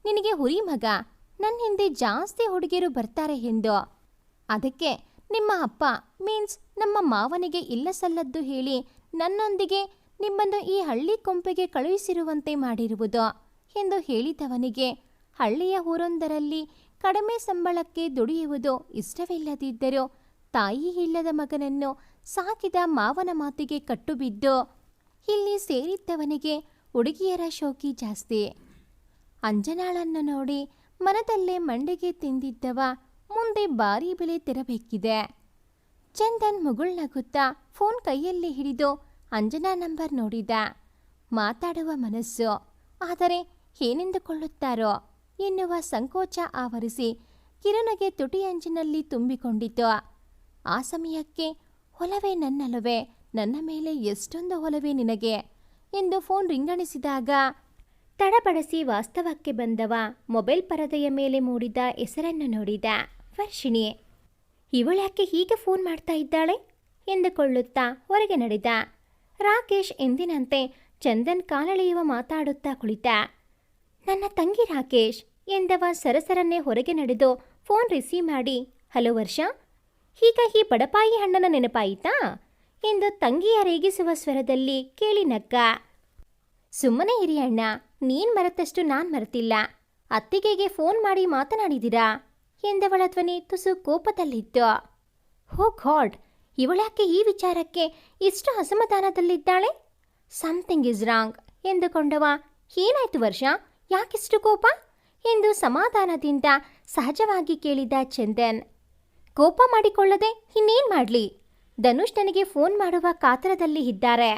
ನಿನಗೆ ಹುರಿ ಮಗ, ನನ್ನ ಹಿಂದೆ ಜಾಸ್ತಿ ಹುಡುಗಿಯರು ಬರ್ತಾರೆ ಎಂದು. ಅದಕ್ಕೆ ನಿಮ್ಮ ಅಪ್ಪ ಮೀನ್ಸ್ ನಮ್ಮ ಮಾವನಿಗೆ ಇಲ್ಲ ಸಲ್ಲದ್ದು ಹೇಳಿ ನನ್ನೊಂದಿಗೆ ನಿಮ್ಮನ್ನು ಈ ಹಳ್ಳಿ ಕೊಂಪೆಗೆ ಕಳುಹಿಸಿರುವಂತೆ ಮಾಡಿರುವುದು ಎಂದು ಹೇಳಿದವನಿಗೆ ಹಳ್ಳಿಯ ಊರೊಂದರಲ್ಲಿ ಕಡಿಮೆ ಸಂಬಳಕ್ಕೆ ದುಡಿಯುವುದು ಇಷ್ಟವಿಲ್ಲದಿದ್ದರೂ ತಾಯಿ ಇಲ್ಲದ ಮಗನನ್ನು ಸಾಕಿದ ಮಾವನ ಮಾತಿಗೆ ಕಟ್ಟುಬಿದ್ದು ಇಲ್ಲಿ ಸೇರಿದ್ದವನಿಗೆ ಹುಡುಗಿಯರ ಶೋಕಿ ಜಾಸ್ತಿ. ಅಂಜನಾಳನ್ನು ನೋಡಿ ಮನದಲ್ಲೇ ಮಂಡಿಗೆ ತಿಂದಿದ್ದವ ಮುಂದೆ ಭಾರೀ ಬೆಲೆ ತೆರಬೇಕಿದೆ. ಚಂದನ್ ಮುಗುಳ್ನಗುತ್ತಾ ಫೋನ್ ಕೈಯಲ್ಲಿ ಹಿಡಿದು ಅಂಜನಾ ನಂಬರ್ ನೋಡಿದ. ಮಾತಾಡುವ ಮನಸ್ಸು, ಆದರೆ ಏನೆಂದುಕೊಳ್ಳುತ್ತಾರೋ ಎನ್ನುವ ಸಂಕೋಚ ಆವರಿಸಿ ಕಿರುನಗೆ ತುಟಿ ಅಂಚಿನಲ್ಲಿ ತುಂಬಿಕೊಂಡಿತು. ಆ ಸಮಯಕ್ಕೆ ಒಲವೇ ನನ್ನೊಲವೇ, ನನ್ನ ಮೇಲೆ ಎಷ್ಟೊಂದು ಒಲವೇ ನಿನಗೆ ಎಂದು ಫೋನ್ ರಿಂಗಣಿಸಿದಾಗ ತಡಬಡಿಸಿ ವಾಸ್ತವಕ್ಕೆ ಬಂದವ ಮೊಬೈಲ್ ಪರದೆಯ ಮೇಲೆ ಮೂಡಿದ ಹೆಸರನ್ನು ನೋಡಿದ. ವರ್ಷಿಣಿ. ಇವಳ್ಯಾಕೆ ಹೀಗೆ ಫೋನ್ ಮಾಡ್ತಾ ಇದ್ದಾಳೆ ಎಂದುಕೊಳ್ಳುತ್ತಾ ಹೊರಗೆ ನಡೆದ. ರಾಕೇಶ್ ಎಂದಿನಂತೆ ಚಂದನ್ ಕಾಲೆಳೆಯುವ ಮಾತಾಡುತ್ತಾ ಕುಳಿತ. ನನ್ನ ತಂಗಿ ರಾಕೇಶ್ ಎಂದವ ಸರಸರನ್ನೇ ಹೊರಗೆ ನಡೆದು ಫೋನ್ ರಿಸೀವ್ ಮಾಡಿ, ಹಲೋ ವರ್ಷ, ಈಗ ಈ ಬಡಪಾಯಿ ಹಣ್ಣನ ನೆನಪಾಯಿತಾ ಎಂದು ತಂಗಿಯ ರೇಗಿಸುವ ಸ್ವರದಲ್ಲಿ ಕೇಳಿ ನಕ್ಕ. ಸುಮ್ಮನೆ ಇರಿ ಅಣ್ಣ, ನೀನ್ ಮರೆತಷ್ಟು ನಾನ್ ಮರೆತಿಲ್ಲ. ಅತ್ತಿಗೆಗೆ ಫೋನ್ ಮಾಡಿ ಮಾತನಾಡಿದಿರಾ ಎಂದವಳ ಧ್ವನಿ ತುಸು ಕೋಪದಲ್ಲಿತ್ತು. ಹೋ ಗಾಡ್, ಇವಳ್ಯಾಕೆ ಈ ವಿಚಾರಕ್ಕೆ ಇಷ್ಟು ಅಸಮಾಧಾನದಲ್ಲಿದ್ದಾಳೆ? ಸಮಥಿಂಗ್ ಇಸ್ ರಾಂಗ್ ಎಂದುಕೊಂಡವ, ಏನಾಯ್ತು ವರ್ಷ, ಯಾಕಿಷ್ಟು ಕೋಪ ಎಂದು ಸಮಾಧಾನದಿಂದ ಸಹಜವಾಗಿ ಕೇಳಿದ ಚಂದನ್. ಕೋಪ ಮಾಡಿಕೊಳ್ಳದೆ ಇನ್ನೇನ್ ಮಾಡ್ಲಿ? ಧನುಷ್ ನನಗೆ ಫೋನ್ ಮಾಡುವ ಕಾತರದಲ್ಲಿ ಇದ್ದಾರೆ.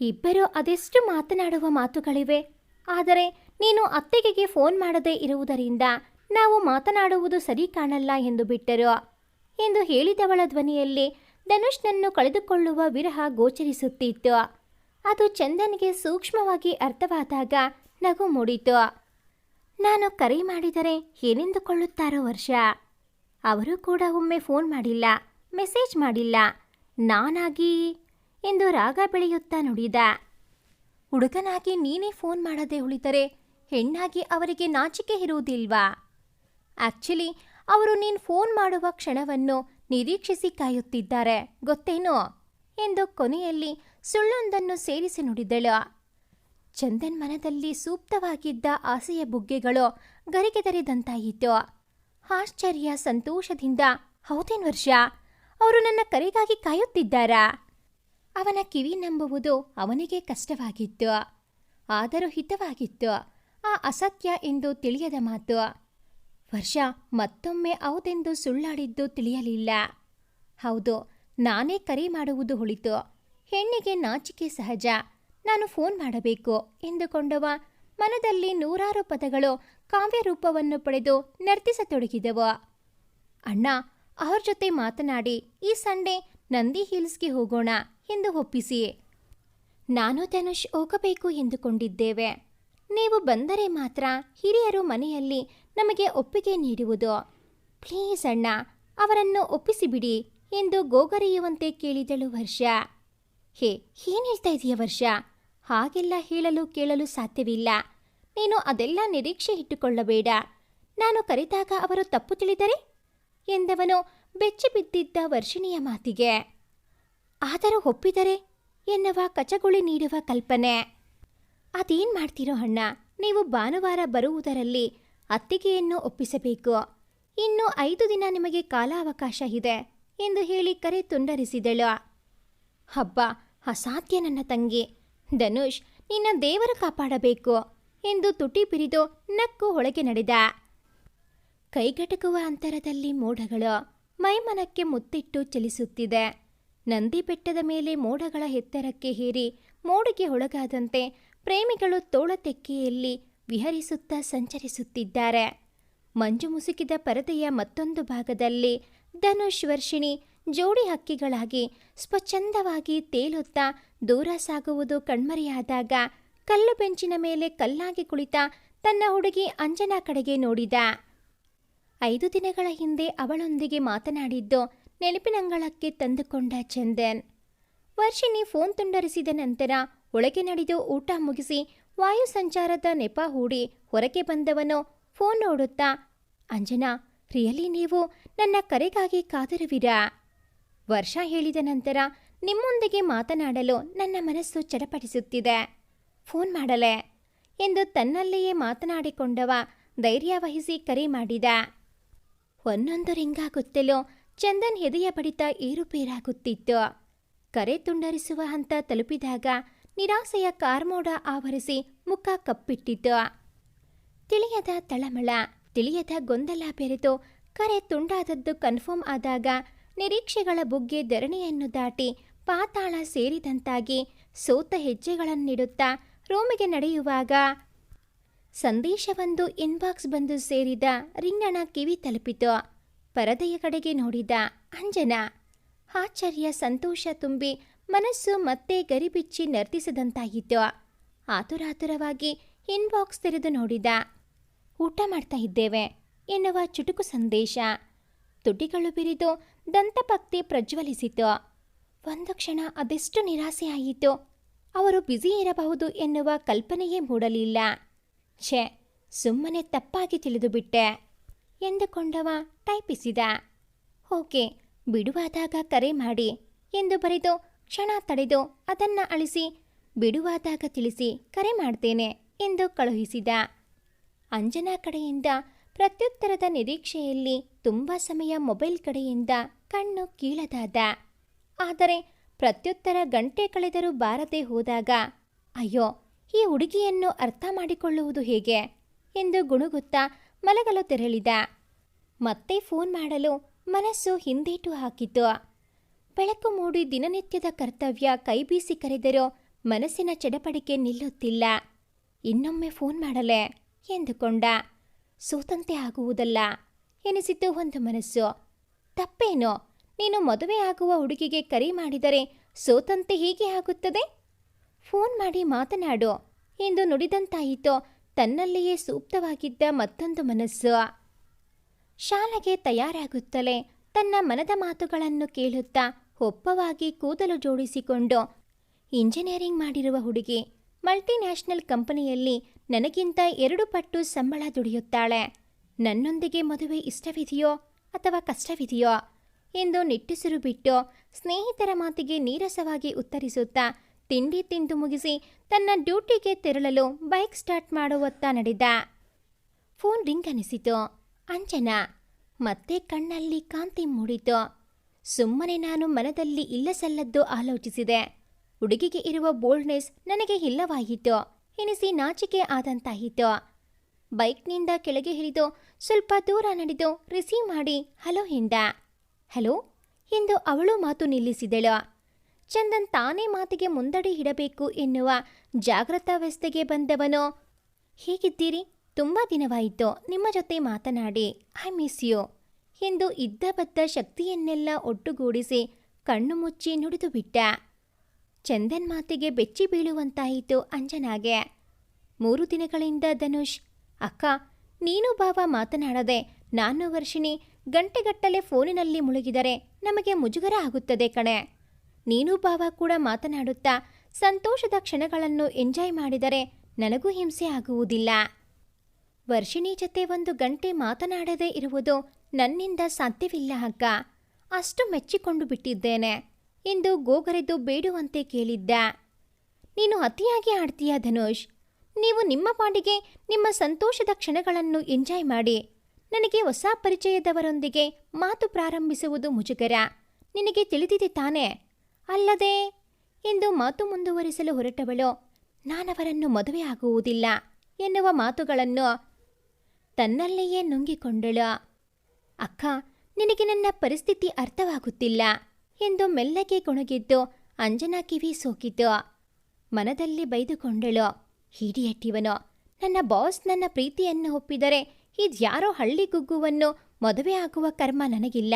ಇಬ್ಬರು ಅದೆಷ್ಟು ಮಾತನಾಡುವ ಮಾತುಗಳಿವೆ. ಆದರೆ ನೀನು ಅತ್ತಿಗೆಗೆ ಫೋನ್ ಮಾಡದೇ ಇರುವುದರಿಂದ ನಾವು ಮಾತನಾಡುವುದು ಸರಿ ಕಾಣಲ್ಲ ಎಂದು ಬಿಟ್ಟರು ಎಂದು ಹೇಳಿದವಳ ಧ್ವನಿಯಲ್ಲಿ ಧನುಷ್ನನ್ನು ಕಳೆದುಕೊಳ್ಳುವ ವಿರಹ ಗೋಚರಿಸುತ್ತಿತ್ತು. ಅದು ಚಂದನ್ಗೆ ಸೂಕ್ಷ್ಮವಾಗಿ ಅರ್ಥವಾದಾಗ ನಗು ಮೂಡಿತು. ನಾನು ಕರೆ ಮಾಡಿದರೆ ಏನೆಂದುಕೊಳ್ಳುತ್ತಾರೋ ವರ್ಷ? ಅವರು ಕೂಡ ಒಮ್ಮೆ ಫೋನ್ ಮಾಡಿಲ್ಲ, ಮೆಸೇಜ್ ಮಾಡಿಲ್ಲ. ನಾನಾಗಿ ಎಂದು ರಾಗ ಬೆಳೆಯುತ್ತಾ ನುಡಿದ. ಹುಡುಗನಾಗಿ ನೀನೇ ಫೋನ್ ಮಾಡದೆ ಉಳಿದರೆ ಹೆಣ್ಣಾಗಿ ಅವರಿಗೆ ನಾಚಿಕೆ ಇರುವುದಿಲ್ವಾ? ಆಕ್ಚುಲಿ ಅವರು ನೀನು ಫೋನ್ ಮಾಡುವ ಕ್ಷಣವನ್ನು ನಿರೀಕ್ಷಿಸಿ ಕಾಯುತ್ತಿದ್ದಾರೆ ಗೊತ್ತೇನೋ ಎಂದು ಕೊನೆಯಲ್ಲಿ ಸುಳ್ಳೊಂದನ್ನು ಸೇರಿಸಿ ನುಡಿದಳು. ಚಂದನ್ ಮನದಲ್ಲಿ ಸೂಕ್ತವಾಗಿದ್ದ ಆಸೆಯ ಬುಗ್ಗೆಗಳು ಗರಿಗೆದರಿದಂತಾಯಿತು. ಆಶ್ಚರ್ಯ, ಸಂತೋಷದಿಂದ ಹೌದೇನು ವರ್ಷ, ಅವರು ನನ್ನ ಕರೆಗಾಗಿ ಕಾಯುತ್ತಿದ್ದಾರಾ? ಅವನ ಕಿವಿ ನಂಬುವುದು ಅವನಿಗೆ ಕಷ್ಟವಾಗಿತ್ತು. ಆದರೂ ಹಿತವಾಗಿತ್ತು ಆ ಅಸತ್ಯ ಎಂದು ತಿಳಿಯದ ಮಾತು. ವರ್ಷ ಮತ್ತೊಮ್ಮೆ ಹೌದೆಂದು ಸುಳ್ಳಾಡಿದ್ದು ತಿಳಿಯಲಿಲ್ಲ. ಹೌದು, ನಾನೇ ಕರೆ ಮಾಡುವುದು ಉಳಿತು. ಹೆಣ್ಣಿಗೆ ನಾಚಿಕೆ ಸಹಜ. ನಾನು ಫೋನ್ ಮಾಡಬೇಕು ಎಂದುಕೊಂಡವ ಮನದಲ್ಲಿ ನೂರಾರು ಪದಗಳು ಕಾವ್ಯರೂಪವನ್ನು ಪಡೆದು ನರ್ತಿಸತೊಡಗಿದವು. ಅಣ್ಣ, ಅವ್ರ ಜೊತೆ ಮಾತನಾಡಿ ಈ ಸಂಡೇ ನಂದಿ ಹಿಲ್ಸ್ಗೆ ಹೋಗೋಣ ಎಂದು ಒಪ್ಪಿಸಿ. ನಾನು ಧನುಷ್ ಹೋಗಬೇಕು ಎಂದುಕೊಂಡಿದ್ದೇವೆ. ನೀವು ಬಂದರೆ ಮಾತ್ರ ಹಿರಿಯರು ಮನೆಯಲ್ಲಿ ನಮಗೆ ಒಪ್ಪಿಗೆ ನೀಡುವುದು. ಪ್ಲೀಸ್ ಅಣ್ಣ, ಅವರನ್ನು ಒಪ್ಪಿಸಿಬಿಡಿ ಎಂದು ಗೋಗರೆಯುವಂತೆ ಕೇಳಿದಳು ವರ್ಷ. ಹೇ, ಏನು ಹೇಳ್ತಾ ಇದೀಯ ವರ್ಷ? ಹಾಗೆಲ್ಲ ಹೇಳಲು ಕೇಳಲು ಸಾಧ್ಯವಿಲ್ಲ. ನೀನು ಅದೆಲ್ಲ ನಿರೀಕ್ಷೆ ಇಟ್ಟುಕೊಳ್ಳಬೇಡ. ನಾನು ಕರೆದಾಗ ಅವರು ತಪ್ಪು ತಿಳಿದರೆ ಎಂದವನು ಬೆಚ್ಚಿ ಬಿದ್ದಿದ್ದ ವರ್ಷಿಣಿಯ ಮಾತಿಗೆ. ಆದರೂ ಒಪ್ಪಿದರೆ ಎನ್ನುವ ಕಚಗುಳಿ ನೀಡುವ ಕಲ್ಪನೆ. ಅದೇನು ಮಾಡ್ತೀರೋ ಅಣ್ಣ, ನೀವು ಭಾನುವಾರ ಬರುವುದರಲ್ಲಿ ಅತ್ತಿಗೆಯನ್ನು ಒಪ್ಪಿಸಬೇಕು. ಇನ್ನು 5 ದಿನ ನಿಮಗೆ ಕಾಲಾವಕಾಶ ಇದೆ ಎಂದು ಹೇಳಿ ಕರೆ ತುಂಡರಿಸಿದಳು. ಹಬ್ಬ, ಅಸಾಧ್ಯ ನನ್ನ ತಂಗಿ. ಧನುಷ್, ನಿನ್ನ ದೇವರು ಕಾಪಾಡಬೇಕು ಎಂದು ತುಟಿ ಬಿರಿದು ನಕ್ಕು ಒಳಗೆ ನಡೆದ. ಕೈಗಟಕುವ ಅಂತರದಲ್ಲಿ ಮೋಡಗಳು ಮೈಮನಕ್ಕೆ ಮುತ್ತಿಟ್ಟು ಚಲಿಸುತ್ತಿದೆ. ನಂದಿ ಬೆಟ್ಟದ ಮೇಲೆ ಮೋಡಗಳ ಎತ್ತರಕ್ಕೆ ಏರಿ ಮೋಡಿಗೆ ಒಳಗಾದಂತೆ ಪ್ರೇಮಿಗಳು ತೋಳತೆಕ್ಕೆಯಲ್ಲಿ ವಿಹರಿಸುತ್ತಾ ಸಂಚರಿಸುತ್ತಿದ್ದಾರೆ. ಮಂಜು ಮುಸುಕಿದ ಪರದೆಯ ಮತ್ತೊಂದು ಭಾಗದಲ್ಲಿ ಧನುಷ್ ವರ್ಷಿಣಿ ಜೋಡಿ ಹಕ್ಕಿಗಳಾಗಿ ಸ್ವಚ್ಛಂದವಾಗಿ ತೇಲುತ್ತಾ ದೂರ ಸಾಗುವುದು ಕಣ್ಮರೆಯಾದಾಗ ಕಲ್ಲು ಬೆಂಚಿನ ಮೇಲೆ ಕಲ್ಲಾಗಿ ಕುಳಿತ ತನ್ನ ಹುಡುಗಿ ಅಂಜನಾ ಕಡೆಗೆ ನೋಡಿದ. 5 ದಿನಗಳ ಹಿಂದೆ ಅವಳೊಂದಿಗೆ ಮಾತನಾಡಿದ್ದು ನೆನಪಿನಂಗಳಕ್ಕೆ ತಂದುಕೊಂಡ ಚಂದನ್. ವರ್ಷಿಣಿ ಫೋನ್ ತುಂಡರಿಸಿದ ನಂತರ ಒಳಗೆ ನಡೆದು ಊಟ ಮುಗಿಸಿ ವಾಯು ಸಂಚಾರದ ನೆಪ ಹೂಡಿ ಹೊರಗೆ ಬಂದವನು ಫೋನ್ ನೋಡುತ್ತಾ, ಅಂಜನಾ, ರಿಯಲಿ ನೀವು ನನ್ನ ಕರೆಗಾಗಿ ಕಾದಿರುವಿರಾ? ವರ್ಷ ಹೇಳಿದ ನಂತರ ನಿಮ್ಮೊಂದಿಗೆ ಮಾತನಾಡಲು ನನ್ನ ಮನಸ್ಸು ಚಡಪಡಿಸುತ್ತಿದೆ. ಫೋನ್ ಮಾಡಲೆ ಎಂದು ತನ್ನಲ್ಲಿಯೇ ಮಾತನಾಡಿಕೊಂಡವ ಧೈರ್ಯ ವಹಿಸಿ ಕರೆ ಮಾಡಿದ. ಒಂದೊಂದು ರಿಂಗಾಗುತ್ತಲೋ ಚಂದನ್ ಎದೆಯ ಬಡಿತ ಏರುಪೇರಾಗುತ್ತಿತ್ತು. ಕರೆ ತುಂಡರಿಸುವ ಹಂತ ತಲುಪಿದಾಗ ನಿರಾಸೆಯ ಕಾರ್ಮೋಡ ಆವರಿಸಿ ಮುಖ ಕಪ್ಪಿಟ್ಟಿತು. ತಿಳಿಯದ ತಳಮಳ, ತಿಳಿಯದ ಗೊಂದಲ ಬೆರೆತು ಕರೆ ತುಂಡಾದದ್ದು ಕನ್ಫರ್ಮ್ ಆದಾಗ ನಿರೀಕ್ಷೆಗಳ ಬುಗ್ಗೆ ಧರಣಿಯನ್ನು ದಾಟಿ ಪಾತಾಳ ಸೇರಿದಂತಾಗಿ ಸೋತ ಹೆಜ್ಜೆಗಳನ್ನಿಡುತ್ತಾ ರೂಮಿಗೆ ನಡೆಯುವಾಗ ಸಂದೇಶವೊಂದು ಇನ್ಬಾಕ್ಸ್ ಬಂದು ಸೇರಿದ ರಿಂಗಣ ಕಿವಿ ತಲುಪಿತು. ಪರದೆಯ ಕಡೆಗೆ ನೋಡಿದ ಅಂಜನಾ. ಆಶ್ಚರ್ಯ, ಸಂತೋಷ ತುಂಬಿ ಮನಸ್ಸು ಮತ್ತೆ ಗರಿಬಿಚ್ಚಿ ನರ್ತಿಸದಂತಾಯಿತು. ಆತುರಾತುರವಾಗಿ ಇನ್ಬಾಕ್ಸ್ ತೆರೆದು ನೋಡಿದ. ಊಟ ಮಾಡ್ತಾ ಇದ್ದೇವೆ ಎನ್ನುವ ಚುಟುಕು ಸಂದೇಶ. ತುಟಿಗಳು ಬಿರಿದು ದಂತಪಕ್ತಿ ಪ್ರಜ್ವಲಿಸಿತು. ಒಂದು ಕ್ಷಣ ಅದೆಷ್ಟು ನಿರಾಸೆಯಾಯಿತು. ಅವರು ಬ್ಯುಸಿ ಇರಬಹುದು ಎನ್ನುವ ಕಲ್ಪನೆಯೇ ಮೂಡಲಿಲ್ಲ. ಛೆ, ಸುಮ್ಮನೆ ತಪ್ಪಾಗಿ ತಿಳಿದುಬಿಟ್ಟೆ ಎಂದುಕೊಂಡವ ಟೈಪಿಸಿದ. ಓಕೆ, ಬಿಡುವಾದಾಗ ಕರೆ ಮಾಡಿ ಎಂದು ಬರೆದು ಕ್ಷಣ ತಡೆದು ಅದನ್ನು ಅಳಿಸಿ ಬಿಡುವಾದಾಗ ತಿಳಿಸಿ ಕರೆ ಮಾಡ್ತೇನೆ ಎಂದು ಕಳುಹಿಸಿದ. ಅಂಜನಾ ಕಡೆಯಿಂದ ಪ್ರತ್ಯುತ್ತರದ ನಿರೀಕ್ಷೆಯಲ್ಲಿ ತುಂಬ ಸಮಯ ಮೊಬೈಲ್ ಕಡೆಯಿಂದ ಕಣ್ಣು ಕೀಳದಾದ. ಆದರೆ ಪ್ರತ್ಯುತ್ತರ ಗಂಟೆ ಕಳೆದರೂ ಬಾರದೆ ಹೋದಾಗ ಅಯ್ಯೋ, ಈ ಹುಡುಗಿಯನ್ನು ಅರ್ಥ ಮಾಡಿಕೊಳ್ಳುವುದು ಹೇಗೆ ಎಂದು ಗುಣುಗುತ್ತಾ ಮಲಗಲು ತೆರಳಿದ. ಮತ್ತೆ ಫೋನ್ ಮಾಡಲು ಮನಸ್ಸು ಹಿಂದೇಟು ಹಾಕಿತು. ಬೆಳಕು ಮೂಡಿ ದಿನನಿತ್ಯದ ಕರ್ತವ್ಯ ಕೈಬೀಸಿ ಕರೆದರೂ ಮನಸ್ಸಿನ ಚಡಪಡಿಕೆ ನಿಲ್ಲುತ್ತಿಲ್ಲ. ಇನ್ನೊಮ್ಮೆ ಫೋನ್ ಮಾಡಲೆ ಎಂದುಕೊಂಡ. ಸೋತಂತೆ ಆಗುವುದಲ್ಲ ಎನಿಸಿತು ಒಂದು ಮನಸ್ಸು. ತಪ್ಪೇನೋ, ನೀನು ಮದುವೆ ಆಗುವ ಹುಡುಗಿಗೆ ಕರೆ ಮಾಡಿದರೆ ಸೋತಂತೆ ಹೀಗೆ ಆಗುತ್ತದೆ? ಫೋನ್ ಮಾಡಿ ಮಾತನಾಡು ಎಂದು ನುಡಿದಂತಾಯಿತೋ ತನ್ನಲ್ಲಿಯೇ ಸೂಕ್ತವಾಗಿದ್ದ ಮತ್ತೊಂದು ಮನಸ್ಸು. ಶಾಲೆಗೆ ತಯಾರಾಗುತ್ತಲೇ ತನ್ನ ಮನದ ಮಾತುಗಳನ್ನು ಕೇಳುತ್ತಾ ಒಪ್ಪವಾಗಿ ಕೂದಲು ಜೋಡಿಸಿಕೊಂಡು ಇಂಜಿನಿಯರಿಂಗ್ ಮಾಡಿರುವ ಹುಡುಗಿ ಮಲ್ಟಿನ್ಯಾಷನಲ್ ಕಂಪನಿಯಲ್ಲಿ ನನಗಿಂತ 2 ಪಟ್ಟು ಸಂಬಳ ದುಡಿಯುತ್ತಾಳೆ. ನನ್ನೊಂದಿಗೆ ಮದುವೆ ಇಷ್ಟವಿದೆಯೋ ಅಥವಾ ಕಷ್ಟವಿದೆಯೋ ಎಂದು ನಿಟ್ಟುಸಿರು ಬಿಟ್ಟು ಸ್ನೇಹಿತರ ಮಾತಿಗೆ ನೀರಸವಾಗಿ ಉತ್ತರಿಸುತ್ತಾ ತಿಂಡಿ ತಿಂದು ಮುಗಿಸಿ ತನ್ನ ಡ್ಯೂಟಿಗೆ ತೆರಳಲು ಬೈಕ್ ಸ್ಟಾರ್ಟ್ ಮಾಡುವತ್ತ ನಡೆದ. ಫೋನ್ ರಿಂಗ್ ಅನಿಸಿತು. ಅಂಜನಾ. ಮತ್ತೆ ಕಣ್ಣಲ್ಲಿ ಕಾಂತಿ ಮೂಡಿತು. ಸುಮ್ಮನೆ ನಾನು ಮನದಲ್ಲಿ ಇಲ್ಲಸಲ್ಲದ್ದು ಆಲೋಚಿಸಿದೆ. ಹುಡುಗಿಗೆ ಇರುವ ಬೋಲ್ಡ್ನೆಸ್ ನನಗೆ ಇಲ್ಲವಾಯಿತು ಎನಿಸಿ ನಾಚಿಕೆ ಆದಂತಾಯಿತು. ಬೈಕ್ನಿಂದ ಕೆಳಗೆ ಇಳಿದು ಸ್ವಲ್ಪ ದೂರ ನಡೆದು ರಿಸೀವ್ ಮಾಡಿ ಹಲೋ ಎಂದ. ಹಲೋ ಎಂದು ಅವಳು ಮಾತು ನಿಲ್ಲಿಸಿದಳು. ಚಂದನ್ ತಾನೇ ಮಾತಿಗೆ ಮುಂದಡಿ ಇಡಬೇಕು ಎನ್ನುವ ಜಾಗೃತಾವಸ್ಥೆಗೆ ಬಂದವನು. ಹೇಗಿದ್ದೀರಿ? ತುಂಬ ದಿನವಾಯಿತು ನಿಮ್ಮ ಜೊತೆ ಮಾತನಾಡಿ. ಐ ಮಿಸ್ ಯು ಎಂದು ಇದ್ದ ಬದ್ದ ಶಕ್ತಿಯನ್ನೆಲ್ಲ ಒಟ್ಟುಗೂಡಿಸಿ ಕಣ್ಣು ಮುಚ್ಚಿ ನುಡಿದು ಬಿಟ್ಟ. ಚಂದನ್ ಮಾತಿಗೆ ಬೆಚ್ಚಿ ಬೀಳುವಂತಾಯಿತು ಅಂಜನಾಗೆ. 3 ದಿನಗಳಿಂದ ಧನುಷ್. ಅಕ್ಕ, ನೀನು ಭಾವ ಮಾತನಾಡದೆ ನಾನು ವರ್ಷಿಣಿ ಗಂಟೆಗಟ್ಟಲೆ ಫೋನಿನಲ್ಲಿ ಮುಳುಗಿದರೆ ನಮಗೆ ಮುಜುಗರ ಆಗುತ್ತದೆ ಕಣೆ. ನೀನು ಭಾವ ಕೂಡ ಮಾತನಾಡುತ್ತಾ ಸಂತೋಷದ ಕ್ಷಣಗಳನ್ನು ಎಂಜಾಯ್ ಮಾಡಿದರೆ ನನಗೂ ಹಿಂಸೆ ಆಗುವುದಿಲ್ಲ. ವರ್ಷಿಣಿ ಜೊತೆ 1 ಗಂಟೆ ಮಾತನಾಡದೇ ಇರುವುದು ನನ್ನಿಂದ ಸಾಧ್ಯವಿಲ್ಲ ಅಕ್ಕ. ಅಷ್ಟು ಮೆಚ್ಚಿಕೊಂಡು ಬಿಟ್ಟಿದ್ದೇನೆ ಎಂದು ಗೋಗರೆದು ಬೇಡುವಂತೆ ಕೇಳಿದ್ದ. ನೀನು ಅತಿಯಾಗಿ ಆಡ್ತೀಯ ಧನುಷ್. ನೀವು ನಿಮ್ಮ ಪಾಡಿಗೆ ನಿಮ್ಮ ಸಂತೋಷದ ಕ್ಷಣಗಳನ್ನು ಎಂಜಾಯ್ ಮಾಡಿ. ನನಗೆ ಹೊಸ ಪರಿಚಯದವರೊಂದಿಗೆ ಮಾತು ಪ್ರಾರಂಭಿಸುವುದು ಮುಜುಗರ. ನಿನಗೆ ತಿಳಿದಿದೆ ತಾನೇ? ಅಲ್ಲದೆ ಎಂದು ಮಾತು ಮುಂದುವರಿಸಲು ಹೊರಟವಳು ನಾನವರನ್ನು ಮದುವೆ ಆಗುವುದಿಲ್ಲ ಎನ್ನುವ ಮಾತುಗಳನ್ನು ತನ್ನಲ್ಲಿಯೇ ನುಂಗಿಕೊಂಡಳು. ಅಕ್ಕ, ನಿನಗೆ ನನ್ನ ಪರಿಸ್ಥಿತಿ ಅರ್ಥವಾಗುತ್ತಿಲ್ಲ ಎಂದು ಮೆಲ್ಲಗೆ ಗೊಣಗಿದ್ದು ಅಂಜನಾ ಕಿವಿ ಸೋಕಿತು. ಮನದಲ್ಲಿ ಬೈದುಕೊಂಡಳು. ಹೀಡಿಯಟ್ ಇವನು. ನನ್ನ ಬಾಸ್ ನನ್ನ ಪ್ರೀತಿಯನ್ನು ಒಪ್ಪಿದರೆ ಇದ್ಯಾರೋ ಹಳ್ಳಿಗುಗ್ಗುವನ್ನು ಮದುವೆ ಆಗುವ ಕರ್ಮ ನನಗಿಲ್ಲ.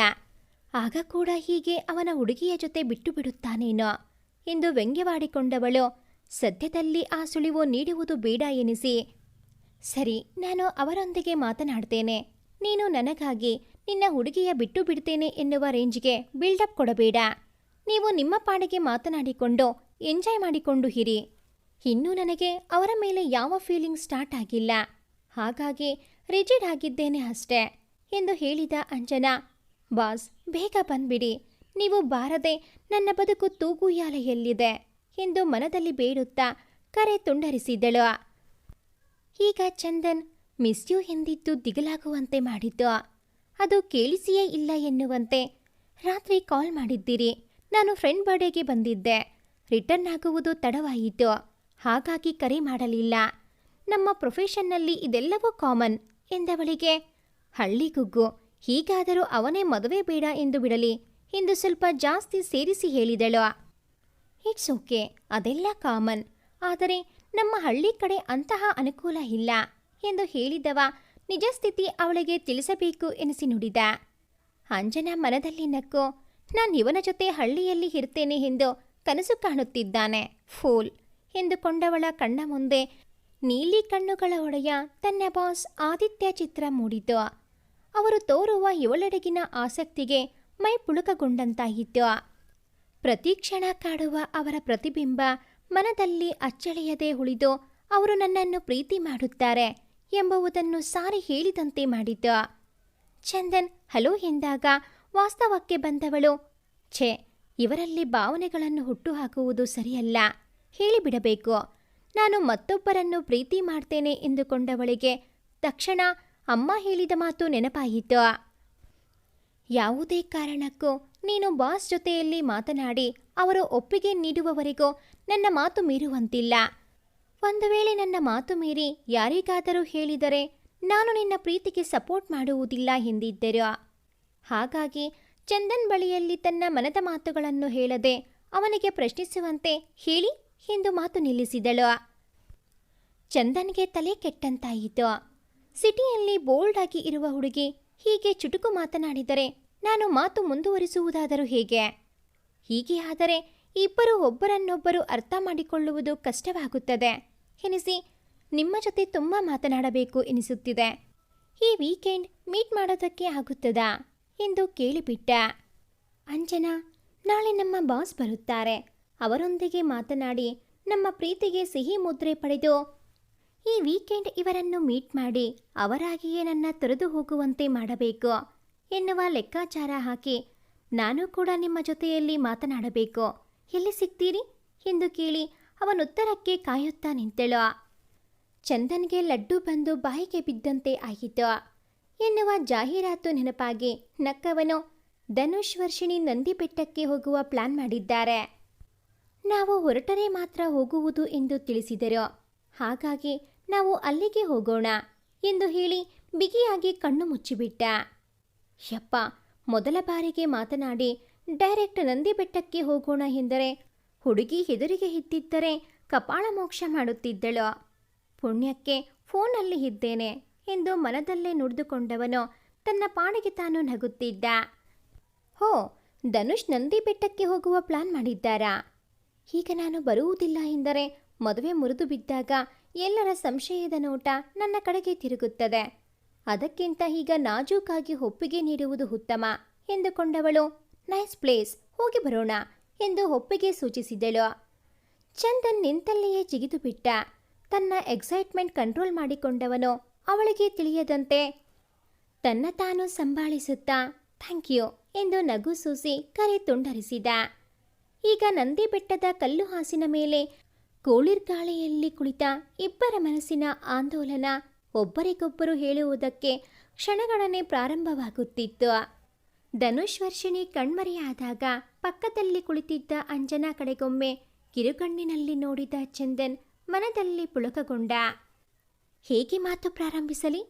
ಆಗ ಕೂಡ ಹೀಗೆ ಅವನ ಹುಡುಗಿಯ ಜೊತೆ ಬಿಟ್ಟು ಬಿಡುತ್ತಾನೇನೋ ಎಂದು ವ್ಯಂಗ್ಯವಾಡಿಕೊಂಡವಳು ಸದ್ಯದಲ್ಲಿ ಆ ಸುಳಿವು ನೀಡುವುದು ಬೇಡ ಎನಿಸಿ, ಸರಿ, ನಾನು ಅವರೊಂದಿಗೆ ಮಾತನಾಡ್ತೇನೆ. ನೀನು ನನಗಾಗಿ ನಿನ್ನ ಹುಡುಗಿಯ ಬಿಟ್ಟು ಬಿಡ್ತೇನೆ ಎನ್ನುವ ರೇಂಜ್ಗೆ ಬಿಲ್ಡಪ್ ಕೊಡಬೇಡ. ನೀವು ನಿಮ್ಮ ಪಾಡಿಗೆ ಮಾತನಾಡಿಕೊಂಡು ಎಂಜಾಯ್ ಮಾಡಿಕೊಂಡು ಇರಿ. ಇನ್ನೂ ನನಗೆ ಅವರ ಮೇಲೆ ಯಾವ ಫೀಲಿಂಗ್ ಸ್ಟಾರ್ಟ್ ಆಗಿಲ್ಲ. ಹಾಗಾಗಿ ರಿಜಿಡ್ ಆಗಿದ್ದೇನೆ ಅಷ್ಟೇ ಎಂದು ಹೇಳಿದ ಅಂಜನಾ. ಬಾಸ್, ಬೇಗ ಬಂದ್ಬಿಡಿ. ನೀವು ಬಾರದೆ ನನ್ನ ಬದುಕು ತೂಗುಯ್ಯಾಲೆಯಲ್ಲಿದೆ ಎಂದು ಮನದಲ್ಲಿ ಬೇಡುತ್ತಾ ಕರೆ ತುಂಡರಿಸಿದಳು. ಈಗ ಚಂದನ್ ಮಿಸ್ ಯು ಎಂದಿದ್ದು ದಿಗಲಾಗುವಂತೆ ಮಾಡಿದ್ದು. ಅದು ಕೇಳಿಸಿಯೇ ಇಲ್ಲ ಎನ್ನುವಂತೆ, ರಾತ್ರಿ ಕಾಲ್ ಮಾಡಿದ್ದೀರಿ. ನಾನು ಫ್ರೆಂಡ್ ಬರ್ಡೇಗೆ ಬಂದಿದ್ದೆ. ರಿಟರ್ನ್ ಆಗುವುದು ತಡವಾಯಿತು. ಹಾಗಾಗಿ ಕರೆ ಮಾಡಲಿಲ್ಲ. ನಮ್ಮ ಪ್ರೊಫೆಷನ್ನಲ್ಲಿ ಇದೆಲ್ಲವೂ ಕಾಮನ್ ಎಂದವಳಿಗೆ, ಹಳ್ಳಿಗುಗ್ಗು, ಹೀಗಾದರೂ ಅವನೇ ಮದುವೆ ಬೇಡ ಎಂದು ಬಿಡಲಿ ಎಂದು ಸ್ವಲ್ಪ ಜಾಸ್ತಿ ಸೇರಿಸಿ ಹೇಳಿದಳು. ಇಟ್ಸ್ ಓಕೆ, ಅದೆಲ್ಲ ಕಾಮನ್. ಆದರೆ ನಮ್ಮ ಹಳ್ಳಿ ಕಡೆ ಅಂತಹ ಅನುಕೂಲ ಇಲ್ಲ ಎಂದು ಹೇಳಿದವ ನಿಜ ಸ್ಥಿತಿ ಅವಳಿಗೆ ತಿಳಿಸಬೇಕು ಎನಿಸಿ ನುಡಿದ. ಅಂಜನಾ ಮನದಲ್ಲಿ ನಕ್ಕು, ನಾನು ಇವನ ಜೊತೆ ಹಳ್ಳಿಯಲ್ಲಿ ಇರ್ತೇನೆ ಎಂದು ಕನಸು ಕಾಣುತ್ತಿದ್ದಾನೆ, ಫೂಲ್ ಎಂದುಕೊಂಡವಳ ಕಣ್ಣ ಮುಂದೆ ನೀಲಿ ಕಣ್ಣುಗಳ ಒಡೆಯ ತನ್ನ ಬಾಸ್ ಆದಿತ್ಯ ಚಿತ್ರ ಮೂಡಿತು. ಅವರು ತೋರುವ ಇವಳೆಡೆಗಿನ ಆಸಕ್ತಿಗೆ ಮೈ ಪುಳುಕಗೊಂಡಂತಾಯಿತು. ಪ್ರತಿಕ್ಷಣ ಕಾಡುವ ಅವರ ಪ್ರತಿಬಿಂಬ ಮನದಲ್ಲಿ ಅಚ್ಚಳಿಯದೆ ಉಳಿದು ಅವರು ನನ್ನನ್ನು ಪ್ರೀತಿ ಮಾಡುತ್ತಾರೆ ಎಂಬುದನ್ನು ಸಾರಿ ಹೇಳಿದಂತೆ ಮಾಡಿತು. ಚಂದನ್ ಹಲೋ ಎಂದಾಗ ವಾಸ್ತವಕ್ಕೆ ಬಂದವಳು, ಛೇ, ಇವರಲ್ಲಿ ಭಾವನೆಗಳನ್ನು ಹುಟ್ಟುಹಾಕುವುದು ಸರಿಯಲ್ಲ, ಹೇಳಿಬಿಡಬೇಕು. ನಾನು ಮತ್ತೊಬ್ಬರನ್ನು ಪ್ರೀತಿ ಮಾಡ್ತೇನೆ ಎಂದುಕೊಂಡವಳಿಗೆ ತಕ್ಷಣ ಅಮ್ಮ ಹೇಳಿದ ಮಾತು ನೆನಪಾಯಿತು. ಯಾವುದೇ ಕಾರಣಕ್ಕೂ ನೀನು ಬಾಸ್ ಜೊತೆಯಲ್ಲಿ ಮಾತನಾಡಿ ಅವರು ಒಪ್ಪಿಗೆ ನೀಡುವವರೆಗೂ ನನ್ನ ಮಾತು ಮೀರುವಂತಿಲ್ಲ. ಒಂದು ವೇಳೆ ನನ್ನ ಮಾತು ಮೀರಿ ಯಾರಿಗಾದರೂ ಹೇಳಿದರೆ ನಾನು ನಿನ್ನ ಪ್ರೀತಿಗೆ ಸಪೋರ್ಟ್ ಮಾಡುವುದಿಲ್ಲ ಎಂದಿದ್ದರು. ಹಾಗಾಗಿ ಚಂದನ್ ಬಳಿಯಲ್ಲಿ ತನ್ನ ಮನದ ಮಾತುಗಳನ್ನು ಹೇಳದೆ ಅವನಿಗೆ ಪ್ರಶ್ನಿಸುವಂತೆ ಹೇಳಿ ಎಂದು ಮಾತು ನಿಲ್ಲಿಸಿದಳು. ಚಂದನ್ಗೆ ತಲೆ ಕೆಟ್ಟಂತಾಯಿತು. ಸಿಟಿಯಲ್ಲಿ ಬೋಲ್ಡ್ ಆಗಿ ಇರುವ ಹುಡುಗಿ ಹೀಗೆ ಚುಟುಕು ಮಾತನಾಡಿದರೆ ನಾನು ಮಾತು ಮುಂದುವರಿಸುವುದಾದರೂ ಹೇಗೆ? ಹೀಗೆ ಆದರೆ ಇಬ್ಬರು ಒಬ್ಬರನ್ನೊಬ್ಬರು ಅರ್ಥ ಮಾಡಿಕೊಳ್ಳುವುದು ಕಷ್ಟವಾಗುತ್ತದೆ ಎನಿಸಿ ನಿಮ್ಮ ಜೊತೆ ತುಂಬ ಮಾತನಾಡಬೇಕು ಎನಿಸುತ್ತಿದೆ. ಈ ವೀಕೆಂಡ್ ಮೀಟ್ ಮಾಡೋದಕ್ಕೆ ಆಗುತ್ತದಾ ಎಂದು ಕೇಳಿಬಿಟ್ಟ. ಅಂಜನಾ, ನಾಳೆ ನಮ್ಮ ಬಾಸ್ ಬರುತ್ತಾರೆ. ಅವರೊಂದಿಗೆ ಮಾತನಾಡಿ ನಮ್ಮ ಪ್ರೀತಿಗೆ ಸಿಹಿ ಮುದ್ರೆ ಪಡೆದು ಈ ವೀಕೆಂಡ್ ಇವರನ್ನು ಮೀಟ್ ಮಾಡಿ ಅವರಾಗಿಯೇ ನನ್ನ ತೊರೆದು ಹೋಗುವಂತೆ ಮಾಡಬೇಕು ಎನ್ನುವ ಲೆಕ್ಕಾಚಾರ ಹಾಕಿ ನಾನು ಕೂಡ ನಿಮ್ಮ ಜೊತೆಯಲ್ಲಿ ಮಾತನಾಡಬೇಕು, ಎಲ್ಲಿ ಸಿಗ್ತೀರಿ ಎಂದು ಕೇಳಿ ಅವನುತ್ತರಕ್ಕೆ ಕಾಯುತ್ತಾ ನಿಂತಳು. ಚಂದನ್ಗೆ ಲಡ್ಡು ಬಂದು ಬಾಯಿಗೆ ಬಿದ್ದಂತೆ ಆಯಿತು ಎನ್ನುವ ಜಾಹೀರಾತು ನೆನಪಾಗಿ ನಕ್ಕವನು ಧನುಷ್ ವರ್ಷಿಣಿ ನಂದಿ ಬೆಟ್ಟಕ್ಕೆ ಹೋಗುವ ಪ್ಲಾನ್ ಮಾಡಿದ್ದಾರೆ. ನಾವು ಹೊರಟರೆ ಮಾತ್ರ ಹೋಗುವುದು ಎಂದು ತಿಳಿಸಿದರು. ಹಾಗಾಗಿ ನಾವು ಅಲ್ಲಿಗೆ ಹೋಗೋಣ ಎಂದು ಹೇಳಿ ಬಿಗಿಯಾಗಿ ಕಣ್ಣು ಮುಚ್ಚಿಬಿಟ್ಟ. ಯಪ್ಪ, ಮೊದಲ ಬಾರಿಗೆ ಮಾತನಾಡಿ ಡೈರೆಕ್ಟ್ ನಂದಿ ಬೆಟ್ಟಕ್ಕೆ ಹೋಗೋಣ ಎಂದರೆ ಹುಡುಗಿ ಹೆದರಿಗೆ ಇದ್ದಿದ್ದರೆ ಕಪಾಳ ಮೋಕ್ಷ ಮಾಡುತ್ತಿದ್ದಳು. ಪುಣ್ಯಕ್ಕೆ ಫೋನಲ್ಲಿ ಇದ್ದೇನೆ ಎಂದು ಮನದಲ್ಲೇ ನುಡಿದುಕೊಂಡವನು ತನ್ನ ಪಾಡಿಗೆ ತಾನು ನಗುತ್ತಿದ್ದ. ಹೋ, ಧನುಷ್ ನಂದಿ ಬೆಟ್ಟಕ್ಕೆ ಹೋಗುವ ಪ್ಲಾನ್ ಮಾಡಿದ್ದಾರಾ? ಈಗ ನಾನು ಬರುವುದಿಲ್ಲ ಎಂದರೆ ಮದುವೆ ಮುರಿದು ಬಿದ್ದಾಗ ಎಲ್ಲರ ಸಂಶಯದ ನೋಟ ನನ್ನ ಕಡೆಗೆ ತಿರುಗುತ್ತದೆ. ಅದಕ್ಕಿಂತ ಈಗ ನಾಜೂಕಾಗಿ ಒಪ್ಪಿಗೆ ನೀಡುವುದು ಉತ್ತಮ ಎಂದುಕೊಂಡವಳು ನೈಸ್ ಪ್ಲೇಸ್, ಹೋಗಿ ಬರೋಣ ಎಂದು ಒಪ್ಪಿಗೆ ಸೂಚಿಸಿದಳು. ಚಂದನ್ ನಿಂತಲ್ಲಿಯೇ ಜಿಗಿದು ಬಿಟ್ಟ. ತನ್ನ ಎಕ್ಸೈಟ್ಮೆಂಟ್ ಕಂಟ್ರೋಲ್ ಮಾಡಿಕೊಂಡವನು ಅವಳಿಗೆ ತಿಳಿಯದಂತೆ ತನ್ನ ತಾನು ಸಂಭಾಳಿಸುತ್ತಾ ಥ್ಯಾಂಕ್ ಯು ಎಂದು ನಗು ಸೂಸಿ ಕರೆ ತುಂಡರಿಸಿದ. ಈಗ ನಂದಿ ಬೆಟ್ಟದ ಕಲ್ಲು ಹಾಸಿನ ಮೇಲೆ ಕೋಳಿರ್ಗಾಳಿಯಲ್ಲಿ ಕುಳಿತ ಇಬ್ಬರ ಮನಸ್ಸಿನ ಆಂದೋಲನ ಒಬ್ಬರಿಗೊಬ್ಬರು ಹೇಳುವುದಕ್ಕೆ ಕ್ಷಣಗಣನೆ ಪ್ರಾರಂಭವಾಗುತ್ತಿತ್ತು. ಧನುಷ್ ವರ್ಷಿಣಿ ಕಣ್ಮರೆಯಾದಾಗ ಪಕ್ಕದಲ್ಲಿ ಕುಳಿತಿದ್ದ ಅಂಜನಾ ಕಡೆಗೊಮ್ಮೆ ಕಿರುಕಣ್ಣಿನಲ್ಲಿ ನೋಡಿದ ಚಂದನ್ ಮನದಲ್ಲಿ ಪುಳಕಗೊಂಡ. ಹೇಗೆ ಮಾತು ಪ್ರಾರಂಭಿಸಲಿ?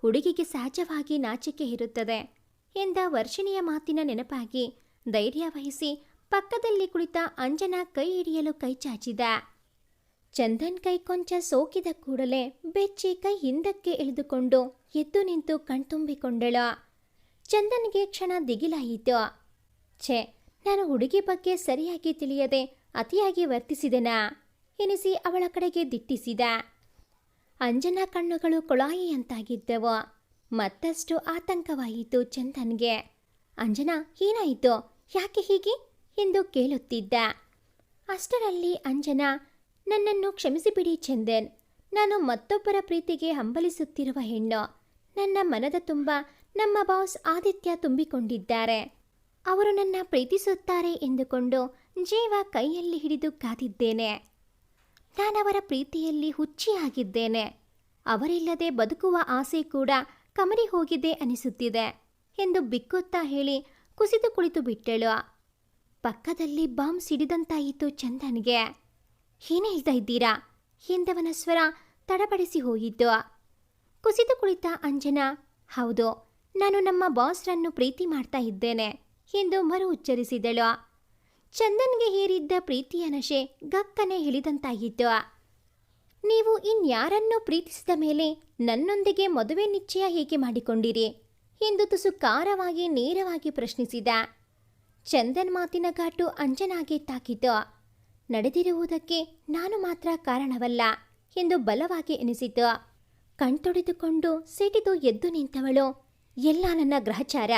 ಹುಡುಗಿಗೆ ಸಹಜವಾಗಿ ನಾಚಿಕೆ ಇರುತ್ತದೆ ಎಂದ ವರ್ಷಿಣಿಯ ಮಾತಿನ ನೆನಪಾಗಿ ಧೈರ್ಯ ವಹಿಸಿ ಪಕ್ಕದಲ್ಲಿ ಕುಳಿತ ಅಂಜನಾ ಕೈ ಹಿಡಿಯಲು ಕೈ ಚಾಚಿದ. ಚಂದನ್ ಕೈ ಕೊಂಚ ಸೋಕಿದ ಕೂಡಲೇ ಬೆಚ್ಚಿ ಕೈ ಹಿಂದಕ್ಕೆ ಎಳೆದುಕೊಂಡು ಎದ್ದು ನಿಂತು ಕಣ್ತುಂಬಿಕೊಂಡಳು. ಚಂದನ್ಗೆ ಕ್ಷಣ ದಿಗಿಲಾಯಿತು. ಛೆ, ನಾನು ಹುಡುಗಿ ಬಗ್ಗೆ ಸರಿಯಾಗಿ ತಿಳಿಯದೆ ಅತಿಯಾಗಿ ವರ್ತಿಸಿದೆನಾ ಎನಿಸಿ ಅವಳ ಕಡೆಗೆ ದಿಟ್ಟಿಸಿದ. ಅಂಜನಾ ಕಣ್ಣುಗಳು ಕೊಳಾಯಿಯಂತಾಗಿದ್ದವು. ಮತ್ತಷ್ಟು ಆತಂಕವಾಯಿತು ಚಂದನ್ಗೆ. ಅಂಜನಾ, ಏನಾಯಿತು? ಯಾಕೆ ಹೀಗೆ ಎಂದು ಕೇಳುತ್ತಿದ್ದ. ಅಷ್ಟರಲ್ಲಿ ಅಂಜನಾ, ನನ್ನನ್ನು ಕ್ಷಮಿಸಿಬಿಡಿ ಚಂದನ್, ನಾನು ಮತ್ತೊಬ್ಬರ ಪ್ರೀತಿಗೆ ಹಂಬಲಿಸುತ್ತಿರುವ ಹೆಣ್ಣು. ನನ್ನ ಮನದ ತುಂಬ ನಮ್ಮ ಬಾಸ್ ಆದಿತ್ಯ ತುಂಬಿಕೊಂಡಿದ್ದಾರೆ. ಅವರು ನನ್ನ ಪ್ರೀತಿಸುತ್ತಾರೆ ಎಂದುಕೊಂಡು ಜೀವ ಕೈಯಲ್ಲಿ ಹಿಡಿದು ಕಾದಿದ್ದೇನೆ. ನಾನವರ ಪ್ರೀತಿಯಲ್ಲಿ ಹುಚ್ಚಿಯಾಗಿದ್ದೇನೆ. ಅವರಿಲ್ಲದೆ ಬದುಕುವ ಆಸೆ ಕೂಡ ಕಮರಿ ಹೋಗಿದೆ ಅನಿಸುತ್ತಿದೆ ಎಂದು ಬಿಕ್ಕುತ್ತಾ ಹೇಳಿ ಕುಸಿದು ಕುಳಿತು ಬಿಟ್ಟಳು. ಪಕ್ಕದಲ್ಲಿ ಬಾಂಬ್ ಸಿಡಿದಂತಾಯಿತು ಚಂದನ್ಗೆ. ಏನು ಹೇಳ್ತಾ ಇದ್ದೀರಾ ಎಂದವನ ಸ್ವರ ತಡಬಡಿಸಿ ಹೋಯಿತು. ಕುಸಿದು ಕುಳಿತ ಅಂಜನಾ, ಹೌದು, ನಾನು ನಮ್ಮ ಬಾಸ್ರನ್ನು ಪ್ರೀತಿ ಮಾಡ್ತಾ ಇದ್ದೇನೆ ಎಂದು ಮರು ಉಚ್ಚರಿಸಿದಳು. ಚಂದನ್ಗೆ ಹೇರಿದ್ದ ಪ್ರೀತಿಯ ನಶೆ ಗಕ್ಕನೆ ಇಳಿದಂತಾಯಿತು. ನೀವು ಇನ್ಯಾರನ್ನೂ ಪ್ರೀತಿಸಿದ ಮೇಲೆ ನನ್ನೊಂದಿಗೆ ಮದುವೆ ನಿಶ್ಚಯ ಹೇಗೆ ಮಾಡಿಕೊಂಡಿರಿ ಎಂದು ತುಸು ಖಾರವಾಗಿ ನೇರವಾಗಿ ಪ್ರಶ್ನಿಸಿದ. ಚಂದನ್ ಮಾತಿನ ಘಾಟು ಅಂಜನಾಗೆ ತಾಕಿತು. ನಡೆದಿರುವುದಕ್ಕೆ ನಾನು ಮಾತ್ರ ಕಾರಣವಲ್ಲ ಎಂದು ಬಲವಾಗಿ ಎನಿಸಿತು. ಕಣ್ತೊಡೆದುಕೊಂಡು ಸಿಟಿದು ಎದ್ದು ನಿಂತವಳು, ಎಲ್ಲ ನನ್ನ ಗ್ರಹಚಾರ.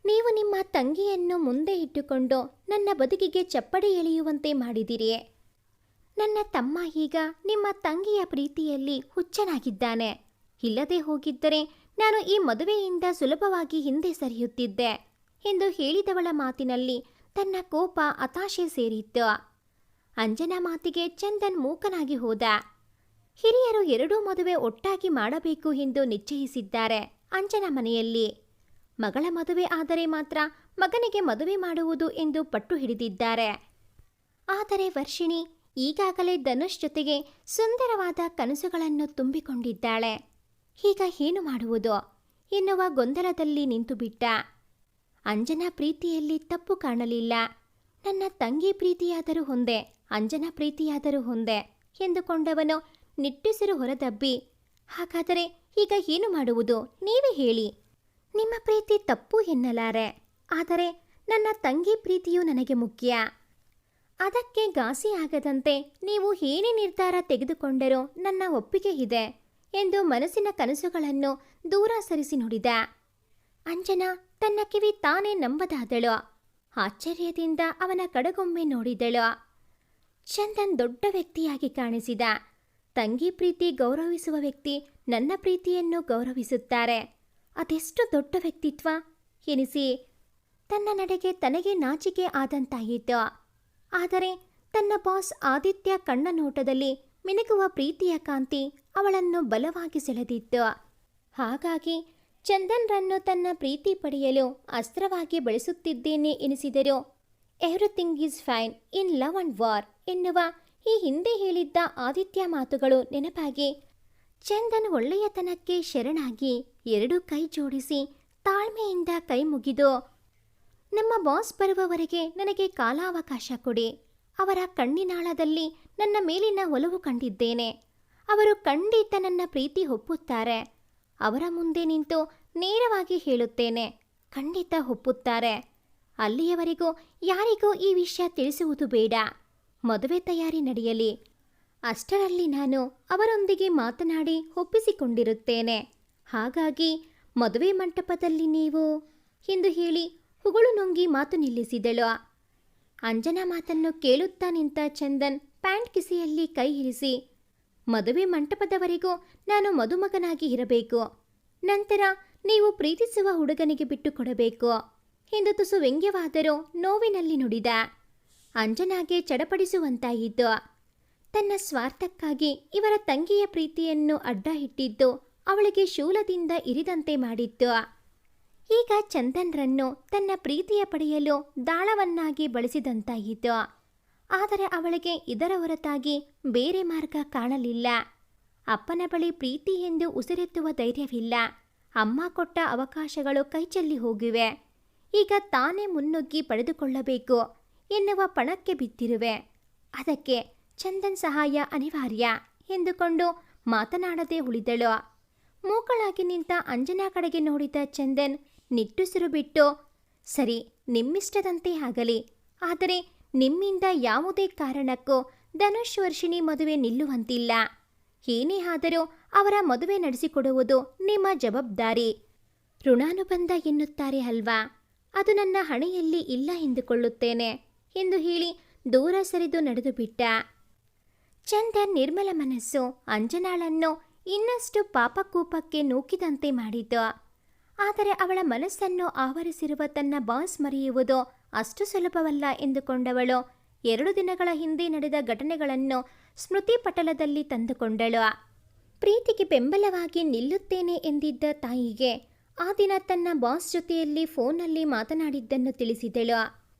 ನೀವು ನಿಮ್ಮ ತಂಗಿಯನ್ನು ಮುಂದೆ ಇಟ್ಟುಕೊಂಡು ನನ್ನ ಬದುಕಿಗೆ ಚಪ್ಪಡಿ ಎಳೆಯುವಂತೆ ಮಾಡಿದಿರಿ. ನನ್ನ ತಮ್ಮ ಈಗ ನಿಮ್ಮ ತಂಗಿಯ ಪ್ರೀತಿಯಲ್ಲಿ ಹುಚ್ಚನಾಗಿದ್ದಾನೆ. ಇಲ್ಲದೆ ಹೋಗಿದ್ದರೆ ನಾನು ಈ ಮದುವೆಯಿಂದ ಸುಲಭವಾಗಿ ಹಿಂದೆ ಸರಿಯುತ್ತಿದ್ದೆ ಎಂದು ಹೇಳಿದವಳ ಮಾತಿನಲ್ಲಿ ತನ್ನ ಕೋಪ ಹತಾಶೆ ಸೇರಿತ್ತು. ಅಂಜನಾ ಮಾತಿಗೆ ಚಂದನ್ ಮೂಕನಾಗಿ ಹೋದ. ಹಿರಿಯರು ಎರಡೂ ಮದುವೆ ಒಟ್ಟಾಗಿ ಮಾಡಬೇಕು ಎಂದು ನಿಶ್ಚಯಿಸಿದ್ದಾರೆ ಅಂಜನಾ ಮನೆಯಲ್ಲಿ. ಮಗಳ ಮದುವೆ ಆದರೆ ಮಾತ್ರ ಮಗನಿಗೆ ಮದುವೆ ಮಾಡುವುದು ಎಂದು ಪಟ್ಟು ಹಿಡಿದಿದ್ದಾರೆ. ಆದರೆ ವರ್ಷಿಣಿ ಈಗಾಗಲೇ ಧನುಷ್ ಜೊತೆಗೆ ಸುಂದರವಾದ ಕನಸುಗಳನ್ನು ತುಂಬಿಕೊಂಡಿದ್ದಾಳೆ. ಈಗ ಏನು ಮಾಡುವುದು ಎನ್ನುವ ಗೊಂದಲದಲ್ಲಿ ನಿಂತುಬಿಟ್ಟ. ಅಂಜನಾ ಪ್ರೀತಿಯಲ್ಲಿ ತಪ್ಪು ಕಾಣಲಿಲ್ಲ. ನನ್ನ ತಂಗಿ ಪ್ರೀತಿಯಾದರೂ ಒಂದೇ, ಅಂಜನಾ ಪ್ರೀತಿಯಾದರೂ ಒಂದೇ ಎಂದುಕೊಂಡವನು ನಿಟ್ಟುಸಿರು ಹೊರದಬ್ಬಿ, ಹಾಗಾದರೆ ಈಗ ಏನು ಮಾಡುವುದು ನೀವೇ ಹೇಳಿ. ನಿಮ್ಮ ಪ್ರೀತಿ ತಪ್ಪು ಎನ್ನಲಾರೆ, ಆದರೆ ನನ್ನ ತಂಗಿ ಪ್ರೀತಿಯೂ ನನಗೆ ಮುಖ್ಯ. ಅದಕ್ಕೆ ಘಾಸಿಯಾಗದಂತೆ ನೀವು ಏನೇ ನಿರ್ಧಾರ ತೆಗೆದುಕೊಂಡರೂ ನನ್ನ ಒಪ್ಪಿಗೆ ಇದೆ ಎಂದು ಮನಸ್ಸಿನ ಕನಸುಗಳನ್ನು ದೂರ ಸರಿಸಿ ನುಡಿದ. ಅಂಜನಾ ತನ್ನ ಕಿವಿ ತಾನೇ ನಂಬದಾದಳು. ಆಶ್ಚರ್ಯದಿಂದ ಅವನ ಕಡೆಗೊಮ್ಮೆ ನೋಡಿದಳು. ಚಂದನ್ ದೊಡ್ಡ ವ್ಯಕ್ತಿಯಾಗಿ ಕಾಣಿಸಿದ. ತಂಗಿ ಪ್ರೀತಿ ಗೌರವಿಸುವ ವ್ಯಕ್ತಿ ನನ್ನ ಪ್ರೀತಿಯನ್ನು ಗೌರವಿಸುತ್ತಾರೆ. ಅದೆಷ್ಟು ದೊಡ್ಡ ವ್ಯಕ್ತಿತ್ವ ಎನಿಸಿ ತನ್ನ ನಡೆಗೆ ತನಗೆ ನಾಚಿಕೆ ಆದಂತಾಯಿತು. ಆದರೆ ತನ್ನ ಬಾಸ್ ಆದಿತ್ಯ ಕಣ್ಣ ನೋಟದಲ್ಲಿ ಮಿನುಗುವ ಪ್ರೀತಿಯ ಕಾಂತಿ ಅವಳನ್ನು ಬಲವಾಗಿ ಸೆಳೆದಿತ್ತು. ಹಾಗಾಗಿ ಚಂದನ್ರನ್ನು ತನ್ನ ಪ್ರೀತಿ ಪಡೆಯಲು ಅಸ್ತ್ರವಾಗಿ ಬಳಸುತ್ತಿದ್ದೇನೆ ಎನಿಸಿದರು. Everything is fine in love and war ಎನ್ನುವ ಈ ಹಿಂದೆ ಹೇಳಿದ್ದ ಆದಿತ್ಯ ಮಾತುಗಳು ನೆನಪಾಗಿ ಚಂದನ್ ಒಳ್ಳೆಯತನಕ್ಕೆ ಶರಣಾಗಿ ಎರಡೂ ಕೈ ಜೋಡಿಸಿ ತಾಳ್ಮೆಯಿಂದ ಕೈ ಮುಗಿದು, ನಮ್ಮ ಬಾಸ್ ಬರುವವರೆಗೆ ನನಗೆ ಕಾಲಾವಕಾಶ ಕೊಡಿ. ಅವರ ಕಣ್ಣಿನಾಳದಲ್ಲಿ ನನ್ನ ಮೇಲಿನ ಒಲವು ಕಂಡಿದ್ದೇನೆ. ಅವರು ಖಂಡಿತ ನನ್ನ ಪ್ರೀತಿ ಒಪ್ಪುತ್ತಾರೆ. ಅವರ ಮುಂದೆ ನಿಂತು ನೇರವಾಗಿ ಹೇಳುತ್ತೇನೆ, ಖಂಡಿತ ಒಪ್ಪುತ್ತಾರೆ. ಅಲ್ಲಿಯವರೆಗೂ ಯಾರಿಗೂ ಈ ವಿಷಯ ತಿಳಿಸುವುದು ಬೇಡ. ಮದುವೆ ತಯಾರಿ ನಡೆಯಲಿ. ಅಷ್ಟರಲ್ಲಿ ನಾನು ಅವರೊಂದಿಗೆ ಮಾತನಾಡಿ ಒಪ್ಪಿಸಿಕೊಂಡಿರುತ್ತೇನೆ. ಹಾಗಾಗಿ ಮದುವೆ ಮಂಟಪದಲ್ಲಿ ನೀವು ಎಂದು ಹೇಳಿ ಹುಗುಳು ನುಂಗಿ ಮಾತು ನಿಲ್ಲಿಸಿದಳು. ಅಂಜನಾ ಮಾತನ್ನು ಕೇಳುತ್ತಾ ನಿಂತ ಚಂದನ್ ಪ್ಯಾಂಟ್ ಕಿಸೆಯಲ್ಲಿ ಕೈ ಇರಿಸಿ, ಮದುವೆ ಮಂಟಪದವರೆಗೂ ನಾನು ಮದುಮಗನಾಗಿ ಇರಬೇಕು. ನಂತರ ನೀವು ಪ್ರೀತಿಸುವ ಹುಡುಗನಿಗೆ ಬಿಟ್ಟು ಕೊಡಬೇಕು ಎಂದು ತುಸು ವ್ಯಂಗ್ಯವಾದರೂ ನೋವಿನಲ್ಲಿ ನುಡಿದ. ಅಂಜನಾಗೆ ಚಡಪಡಿಸುವಂತಾಯಿತು. ತನ್ನ ಸ್ವಾರ್ಥಕ್ಕಾಗಿ ಇವರ ತಂಗಿಯ ಪ್ರೀತಿಯನ್ನು ಅಡ್ಡ ಇಟ್ಟಿದ್ದು ಅವಳಿಗೆ ಶೂಲದಿಂದ ಇರಿದಂತೆ ಮಾಡಿತ್ತು. ಈಗ ಚಂದನ್ರನ್ನು ತನ್ನ ಪ್ರೀತಿಯ ಪಡೆಯಲು ದಾಳವನ್ನಾಗಿ ಬಳಸಿದಂತಾಯಿತು. ಆದರೆ ಅವಳಿಗೆ ಇದರ ಹೊರತಾಗಿ ಬೇರೆ ಮಾರ್ಗ ಕಾಣಲಿಲ್ಲ. ಅಪ್ಪನ ಬಳಿ ಪ್ರೀತಿ ಎಂದು ಉಸಿರೆತ್ತುವ ಧೈರ್ಯವಿಲ್ಲ. ಅಮ್ಮ ಕೊಟ್ಟ ಅವಕಾಶಗಳು ಕೈಚೆಲ್ಲಿ ಹೋಗಿವೆ. ಈಗ ತಾನೇ ಮುನ್ನುಗ್ಗಿ ಪಡೆದುಕೊಳ್ಳಬೇಕು ಎನ್ನುವ ಪಣಕ್ಕೆ ಬಿದ್ದಿರುವೆ. ಅದಕ್ಕೆ ಚಂದನ್ ಸಹಾಯ ಅನಿವಾರ್ಯ ಎಂದುಕೊಂಡು ಮಾತನಾಡದೆ ಉಳಿದಳು. ಮೂಕಳಾಗಿ ನಿಂತ ಅಂಜನಾ ಕಡೆಗೆ ನೋಡಿದ ಚಂದನ್ ನಿಟ್ಟುಸಿರು ಬಿಟ್ಟು, ಸರಿ, ನಿಮ್ಮಿಷ್ಟದಂತೆ ಆಗಲಿ. ಆದರೆ ನಿಮ್ಮಿಂದ ಯಾವುದೇ ಕಾರಣಕ್ಕೂ ಧನುಷ್ ವರ್ಷಿಣಿ ಮದುವೆ ನಿಲ್ಲುವಂತಿಲ್ಲ. ಏನೇ ಆದರೂ ಅವರ ಮದುವೆ ನಡೆಸಿಕೊಡುವುದು ನಿಮ್ಮ ಜವಾಬ್ದಾರಿ. ಋಣಾನುಬಂಧ ಎನ್ನುತ್ತಾರೆ ಅಲ್ವಾ, ಅದು ನನ್ನ ಹಣೆಯಲ್ಲಿ ಇಲ್ಲ ಎಂದುಕೊಳ್ಳುತ್ತೇನೆ ಎಂದು ಹೇಳಿ ದೂರ ಸರಿದು ನಡೆದು ಬಿಟ್ಟ. ಚಂದನ್ ನಿರ್ಮಲ ಮನಸ್ಸು ಅಂಜನಾಳನ್ನು ಇನ್ನಷ್ಟು ಪಾಪಕೂಪಕ್ಕೆ ನೂಕಿದಂತೆ ಮಾಡಿತು. ಆದರೆ ಅವಳ ಮನಸ್ಸನ್ನು ಆವರಿಸಿರುವ ತನ್ನ ಬಾಸ್ ಮರೆಯುವುದು ಅಷ್ಟು ಸುಲಭವಲ್ಲ ಎಂದುಕೊಂಡವಳು 2 ದಿನಗಳ ಹಿಂದೆ ನಡೆದ ಘಟನೆಗಳನ್ನು ಸ್ಮೃತಿ ಪಟಲದಲ್ಲಿ ತಂದುಕೊಂಡಳು. ಪ್ರೀತಿಗೆ ಬೆಂಬಲವಾಗಿ ನಿಲ್ಲುತ್ತೇನೆ ಎಂದಿದ್ದ ತಾಯಿಗೆ ಆ ದಿನ ತನ್ನ ಬಾಸ್ ಜೊತೆಯಲ್ಲಿ ಫೋನಲ್ಲಿ ಮಾತನಾಡಿದ್ದನ್ನು ತಿಳಿಸಿದಳು.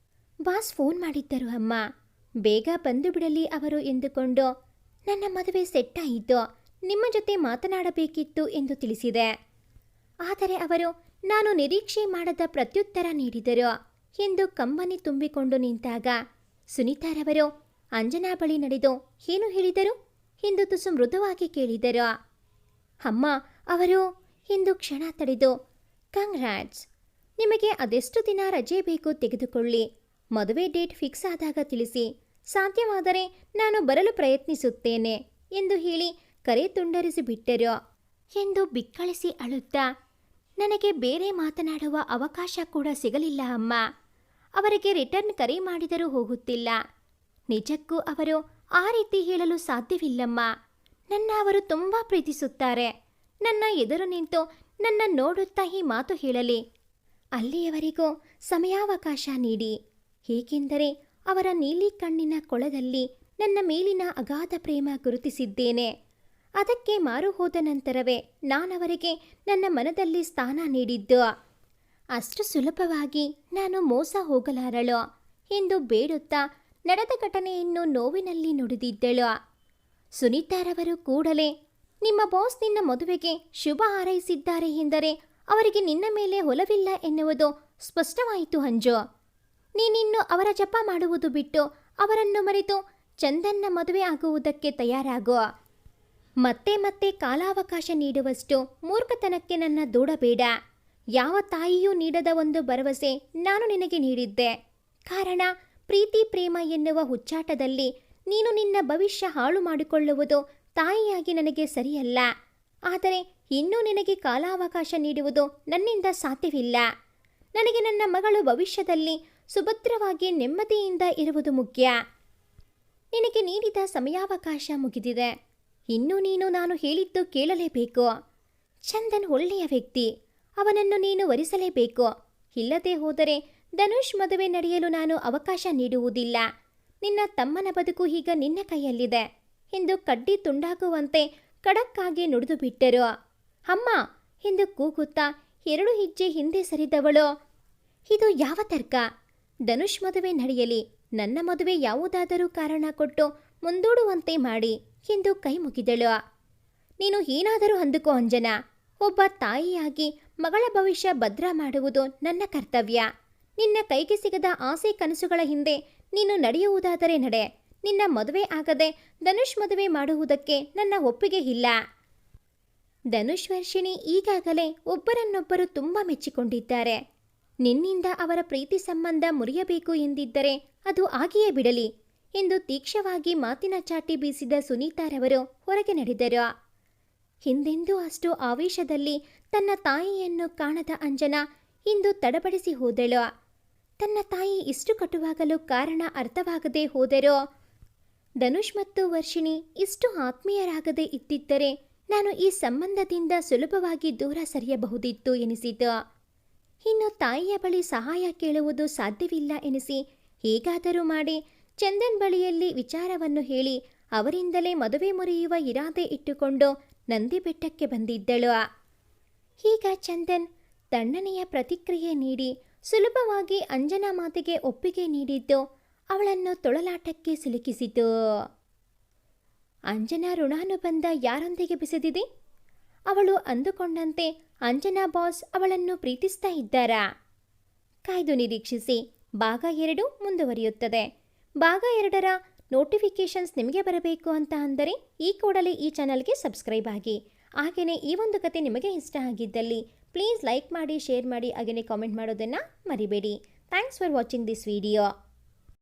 ಬಾಸ್ ಫೋನ್ ಮಾಡಿದ್ದರು ಅಮ್ಮ, ಬೇಗ ಬಂದು ಬಿಡಲಿ ಅವರು ಎಂದುಕೊಂಡು ನನ್ನ ಮದುವೆ ಸೆಟ್ ಆಯಿತು, ನಿಮ್ಮ ಜೊತೆ ಮಾತನಾಡಬೇಕಿತ್ತು ಎಂದು ತಿಳಿಸಿದೆ. ಆದರೆ ಅವರು ನಾನು ನಿರೀಕ್ಷೆ ಮಾಡದ ಪ್ರತ್ಯುತ್ತರ ನೀಡಿದರು ಎಂದು ಕಂಬನಿ ತುಂಬಿಕೊಂಡು ನಿಂತಾಗ ಸುನೀತಾರವರು ಅಂಜನಾ ಬಳಿ ನಡೆದು ಏನು ಹೇಳಿದರು ಎಂದು ತುಸು ಮೃದುವಾಗಿ ಕೇಳಿದರು. ಅಮ್ಮ, ಅವರು ಎಂದು ಕ್ಷಣ ತಡೆದು, ಕಂಗ್ರಾಟ್ಸ್, ನಿಮಗೆ ಅದೆಷ್ಟು ದಿನ ರಜೆ ಬೇಕು ತೆಗೆದುಕೊಳ್ಳಿ. ಮದುವೆ ಡೇಟ್ ಫಿಕ್ಸ್ ಆದಾಗ ತಿಳಿಸಿ, ಸಾಧ್ಯವಾದರೆ ನಾನು ಬರಲು ಪ್ರಯತ್ನಿಸುತ್ತೇನೆ ಎಂದು ಹೇಳಿ ಕರೆ ತುಂಡರಿಸಿ ಬಿಟ್ಟರು ಎಂದು ಬಿಕ್ಕಳಿಸಿ ಅಳುತ್ತಾ, ನನಗೆ ಬೇರೆ ಮಾತನಾಡುವ ಅವಕಾಶ ಕೂಡ ಸಿಗಲಿಲ್ಲ ಅಮ್ಮ. ಅವರಿಗೆ ರಿಟರ್ನ್ ಕರೆ ಮಾಡಿದರೂ ಹೋಗುತ್ತಿಲ್ಲ. ನಿಜಕ್ಕೂ ಅವರು ಆ ರೀತಿ ಹೇಳಲು ಸಾಧ್ಯವಿಲ್ಲಮ್ಮ. ನನ್ನ ಅವರು ತುಂಬ ಪ್ರೀತಿಸುತ್ತಾರೆ. ನನ್ನ ಎದುರು ನಿಂತು ನನ್ನ ನೋಡುತ್ತಾ ಈ ಮಾತು ಹೇಳಲಿ. ಅಲ್ಲಿಯವರೆಗೂ ಸಮಯಾವಕಾಶ ನೀಡಿ. ಏಕೆಂದರೆ ಅವರ ನೀಲಿ ಕಣ್ಣಿನ ಕೊಳದಲ್ಲಿ ನನ್ನ ಮೇಲಿನ ಅಗಾಧ ಪ್ರೇಮ ಗುರುತಿಸಿದ್ದೇನೆ. ಅದಕ್ಕೆ ಮಾರು ಹೋದ ನಂತರವೇ ನಾನವರಿಗೆ ನನ್ನ ಮನದಲ್ಲಿ ಸ್ಥಾನ ನೀಡಿದ್ದು. ಅಷ್ಟು ಸುಲಭವಾಗಿ ನಾನು ಮೋಸ ಹೋಗಲಾರಳು ಎಂದು ಬೇಡುತ್ತಾ ನಡೆದ ಘಟನೆಯನ್ನು ನೋವಿನಲ್ಲಿ ನುಡಿದಿದ್ದಳು. ಸುನೀತಾರವರು ಕೂಡಲೇ, ನಿಮ್ಮ ಬಾಸ್ ನಿನ್ನ ಮದುವೆಗೆ ಶುಭ ಹಾರೈಸಿದ್ದಾರೆ ಎಂದರೆ ಅವರಿಗೆ ನಿನ್ನ ಮೇಲೆ ಒಲವಿಲ್ಲ ಎನ್ನುವುದು ಸ್ಪಷ್ಟವಾಯಿತು ಅಂಜು. ನೀನಿನ್ನು ಅವರ ಜಪ ಮಾಡುವುದು ಬಿಟ್ಟು ಅವರನ್ನು ಮರೆತು ಚಂದನ್ನ ಮದುವೆ ಆಗುವುದಕ್ಕೆ ತಯಾರಾಗು. ಮತ್ತೆ ಮತ್ತೆ ಕಾಲಾವಕಾಶ ನೀಡುವಷ್ಟು ಮೂರ್ಖತನಕ್ಕೆ ನನ್ನ ದೂಡಬೇಡ. ಯಾವ ತಾಯಿಯೂ ನೀಡದ ಒಂದು ಭರವಸೆ ನಾನು ನಿನಗೆ ನೀಡಿದ್ದೆ. ಕಾರಣ ಪ್ರೀತಿ ಪ್ರೇಮ ಎನ್ನುವ ಹುಚ್ಚಾಟದಲ್ಲಿ ನೀನು ನಿನ್ನ ಭವಿಷ್ಯ ಹಾಳು ಮಾಡಿಕೊಳ್ಳುವುದು ತಾಯಿಯಾಗಿ ನನಗೆ ಸರಿಯಲ್ಲ. ಆದರೆ ಇನ್ನೂ ನಿನಗೆ ಕಾಲಾವಕಾಶ ನೀಡುವುದು ನನ್ನಿಂದ ಸಾಧ್ಯವಿಲ್ಲ. ನನಗೆ ನನ್ನ ಮಗಳು ಭವಿಷ್ಯದಲ್ಲಿ ಸುಭದ್ರವಾಗಿ ನೆಮ್ಮದಿಯಿಂದ ಇರುವುದು ಮುಖ್ಯ. ನಿನಗೆ ನೀಡಿದ ಸಮಯಾವಕಾಶ ಮುಗಿದಿದೆ. ಇನ್ನು ನೀನು ನಾನು ಹೇಳಿದ್ದು ಕೇಳಲೇಬೇಕು. ಚಂದನ್ ಒಳ್ಳೆಯ ವ್ಯಕ್ತಿ, ಅವನನ್ನು ನೀನು ವರಿಸಲೇಬೇಕು. ಇಲ್ಲದೆ ಹೋದರೆ ಧನುಷ್ ಮದುವೆ ನಡೆಯಲು ನಾನು ಅವಕಾಶ ನೀಡುವುದಿಲ್ಲ. ನಿನ್ನ ತಮ್ಮನ ಬದುಕು ಈಗ ನಿನ್ನ ಕೈಯಲ್ಲಿದೆ ಎಂದು ಕಡ್ಡಿ ತುಂಡಾಗುವಂತೆ ಖಡಕ್ಕಾಗಿ ನುಡಿದು ಬಿಟ್ಟರು. ಅಮ್ಮ ಎಂದು ಕೂಗುತ್ತಾ 2 ಹೆಜ್ಜೆ ಹಿಂದೆ ಸರಿದವಳು. ಇದು ಯಾವ ತರ್ಕ? ಧನುಷ್ ಮದುವೆ ನಡೆಯಲಿ, ನನ್ನ ಮದುವೆ ಯಾವುದಾದರೂ ಕಾರಣ ಕೊಟ್ಟು ಮುಂದೂಡುವಂತೆ ಮಾಡಿ ಎಂದು ಕೈ ಮುಗಿದಳು. ನೀನು ಏನಾದರೂ ಅಂದುಕೋ ಅಂಜನಾ. ಒಬ್ಬ ತಾಯಿಯಾಗಿ ಮಗಳ ಭವಿಷ್ಯ ಭದ್ರ ಮಾಡುವುದು ನನ್ನ ಕರ್ತವ್ಯ. ನಿನ್ನ ಕೈಗೆ ಸಿಗದ ಆಸೆ ಕನಸುಗಳ ಹಿಂದೆ ನೀನು ನಡೆಯುವುದಾದರೆ ನಡೆ. ನಿನ್ನ ಮದುವೆ ಆಗದೆ ಧನುಷ್ ಮದುವೆ ಮಾಡುವುದಕ್ಕೆ ನನ್ನ ಒಪ್ಪಿಗೆ ಇಲ್ಲ. ಧನುಷ್ ವರ್ಷಿಣಿ ಈಗಾಗಲೇ ಒಬ್ಬರನ್ನೊಬ್ಬರು ತುಂಬ ಮೆಚ್ಚಿಕೊಂಡಿದ್ದಾರೆ. ನಿನ್ನಿಂದ ಅವರ ಪ್ರೀತಿ ಸಂಬಂಧ ಮುರಿಯಬೇಕು ಎಂದಿದ್ದರೆ ಅದು ಆಗಿಯೇ ಬಿಡಲಿ ಎಂದು ತೀಕ್ಷ್ಣವಾಗಿ ಮಾತಿನ ಚಾಟಿ ಬೀಸಿದ ಸುನೀತಾರವರು ಹೊರಗೆ ನಡೆದರು. ಹಿಂದೆಂದೂ ಅಷ್ಟು ಆವೇಶದಲ್ಲಿ ತನ್ನ ತಾಯಿಯನ್ನು ಕಾಣದ ಅಂಜನಾ ಇಂದು ತಡಬಡಿಸಿ ಹೋದಳು. ತನ್ನ ತಾಯಿ ಇಷ್ಟು ಕಟುವಾಗಲು ಕಾರಣ ಅರ್ಥವಾಗದೆ ಹೋದರೂ ಧನುಷ್ ಮತ್ತು ವರ್ಷಿಣಿ ಇಷ್ಟು ಆತ್ಮೀಯರಾಗದೇ ಇದ್ದಿದ್ದರೆ ನಾನು ಈ ಸಂಬಂಧದಿಂದ ಸುಲಭವಾಗಿ ದೂರ ಸರಿಯಬಹುದಿತ್ತು ಎನಿಸಿತು. ಇನ್ನು ತಾಯಿಯ ಬಳಿ ಸಹಾಯ ಕೇಳುವುದು ಸಾಧ್ಯವಿಲ್ಲ ಎನಿಸಿ ಹೇಗಾದರೂ ಮಾಡಿ ಚಂದನ್ ಬಳಿಯಲ್ಲಿ ವಿಚಾರವನ್ನು ಹೇಳಿ ಅವರಿಂದಲೇ ಮದುವೆ ಮುರಿಯುವ ಇರಾದೆ ಇಟ್ಟುಕೊಂಡು ನಂದಿ ಬೆಟ್ಟಕ್ಕೆ ಬಂದಿದ್ದಳು. ಈಗ ಚಂದನ್ ತಣ್ಣನೆಯ ಪ್ರತಿಕ್ರಿಯೆ ನೀಡಿ ಸುಲಭವಾಗಿ ಅಂಜನಾ ಮಾತಿಗೆ ಒಪ್ಪಿಗೆ ನೀಡಿದ್ದು ಅವಳನ್ನು ತೊಳಲಾಟಕ್ಕೆ ಸಿಲುಕಿಸಿತು. ಅಂಜನಾ ಋಣಾನುಬಂಧ ಯಾರೊಂದಿಗೆ ಬೆಸೆದಿದೆ? ಅವಳು ಅಂದುಕೊಂಡಂತೆ ಅಂಜನಾ ಬಾಸ್ ಅವಳನ್ನು ಪ್ರೀತಿಸ್ತಾ ಇದ್ದಾರಾ? ಕಾಯ್ದು ನಿರೀಕ್ಷಿಸಿ. ಭಾಗ 2 ಮುಂದುವರಿಯುತ್ತದೆ. ಭಾಗ 2ರ ನೋಟಿಫಿಕೇಷನ್ಸ್ ನಿಮಗೆ ಬರಬೇಕು ಅಂತ ಅಂದರೆ ಈ ಕೂಡಲೇ ಈ ಚಾನಲ್ಗೆ ಸಬ್ಸ್ಕ್ರೈಬ್ ಆಗಿ. ಹಾಗೆಯೇ ಈ ಒಂದು ಕತೆ ನಿಮಗೆ ಇಷ್ಟ ಆಗಿದ್ದಲ್ಲಿ ಪ್ಲೀಸ್ ಲೈಕ್ ಮಾಡಿ, ಶೇರ್ ಮಾಡಿ, ಹಾಗೆಯೇ ಕಾಮೆಂಟ್ ಮಾಡೋದನ್ನು ಮರಿಬೇಡಿ. Thanks for watching this video.